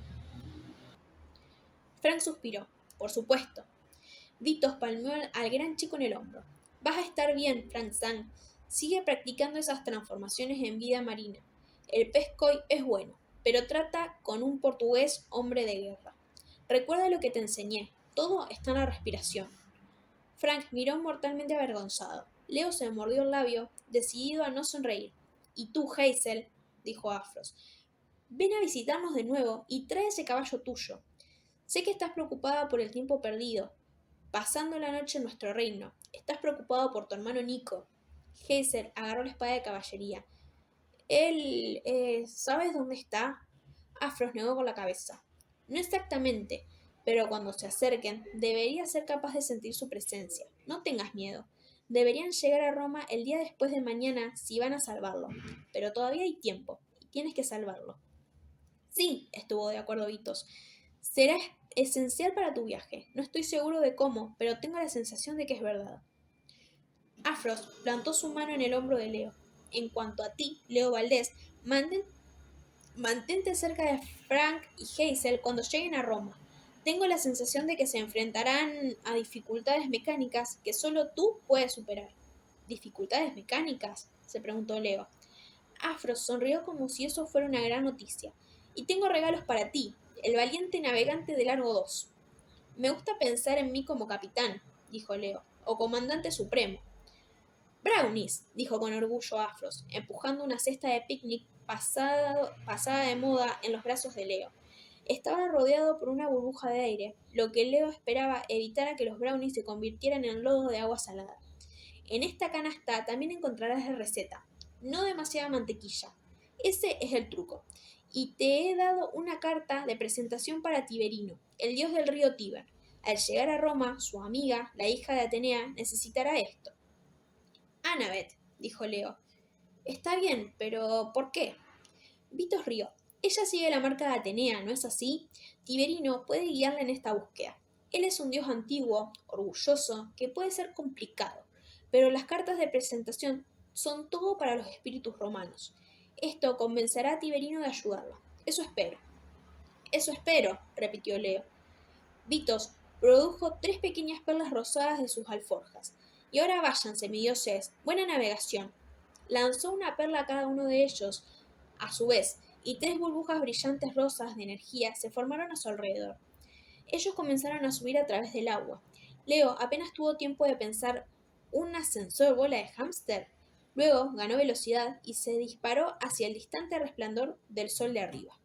Frank suspiró. Por supuesto. Vitos palmeó al gran chico en el hombro. Vas a estar bien, Frank Sang. Sigue practicando esas transformaciones en vida marina. El pez koi es bueno, pero trata con un portugués hombre de guerra. Recuerda lo que te enseñé. Todo está en la respiración. Frank miró mortalmente avergonzado. Leo se mordió el labio, decidido a no sonreír. Y tú, Hazel, dijo Afros, ven a visitarnos de nuevo y trae ese caballo tuyo. Sé que estás preocupada por el tiempo perdido, pasando la noche en nuestro reino. Estás preocupado por tu hermano Nico. Hazel agarró la espada de caballería. Él, ¿sabes dónde está? Afros negó con la cabeza. No exactamente, pero cuando se acerquen, deberías ser capaz de sentir su presencia. No tengas miedo. Deberían llegar a Roma el día después de mañana si van a salvarlo. Pero todavía hay tiempo, y tienes que salvarlo. Sí, estuvo de acuerdo Vitos. Será esencial para tu viaje. No estoy seguro de cómo, pero tengo la sensación de que es verdad. Afros plantó su mano en el hombro de Leo. En cuanto a ti, Leo Valdés, mantente cerca de Frank y Hazel cuando lleguen a Roma. Tengo la sensación de que se enfrentarán a dificultades mecánicas que solo tú puedes superar. ¿Dificultades mecánicas? Se preguntó Leo. Afros sonrió como si eso fuera una gran noticia. Y tengo regalos para ti, el valiente navegante de Largo 2. Me gusta pensar en mí como capitán, dijo Leo, o comandante supremo. Brownies, dijo con orgullo Afros, empujando una cesta de picnic pasada de moda en los brazos de Leo. Estaba rodeado por una burbuja de aire, lo que Leo esperaba evitara que los brownies se convirtieran en lodo de agua salada. En esta canasta también encontrarás la receta. No demasiada mantequilla. Ese es el truco. Y te he dado una carta de presentación para Tiberino, el dios del río Tíber. Al llegar a Roma, su amiga, la hija de Atenea, necesitará esto. Annabeth, dijo Leo. Está bien, pero ¿por qué? Vitos rió. Ella sigue la marca de Atenea, ¿no es así? Tiberino puede guiarla en esta búsqueda. Él es un dios antiguo, orgulloso, que puede ser complicado, pero las cartas de presentación son todo para los espíritus romanos. Esto convencerá a Tiberino de ayudarla. Eso espero. Eso espero, repitió Leo. Vitos produjo 3 pequeñas perlas rosadas de sus alforjas. Y ahora váyanse, mi dioses. Buena navegación. Lanzó una perla a cada uno de ellos, a su vez, y 3 burbujas brillantes rosas de energía se formaron a su alrededor. Ellos comenzaron a subir a través del agua. Leo apenas tuvo tiempo de pensar un ascensor bola de hámster. Luego ganó velocidad y se disparó hacia el distante resplandor del sol de arriba.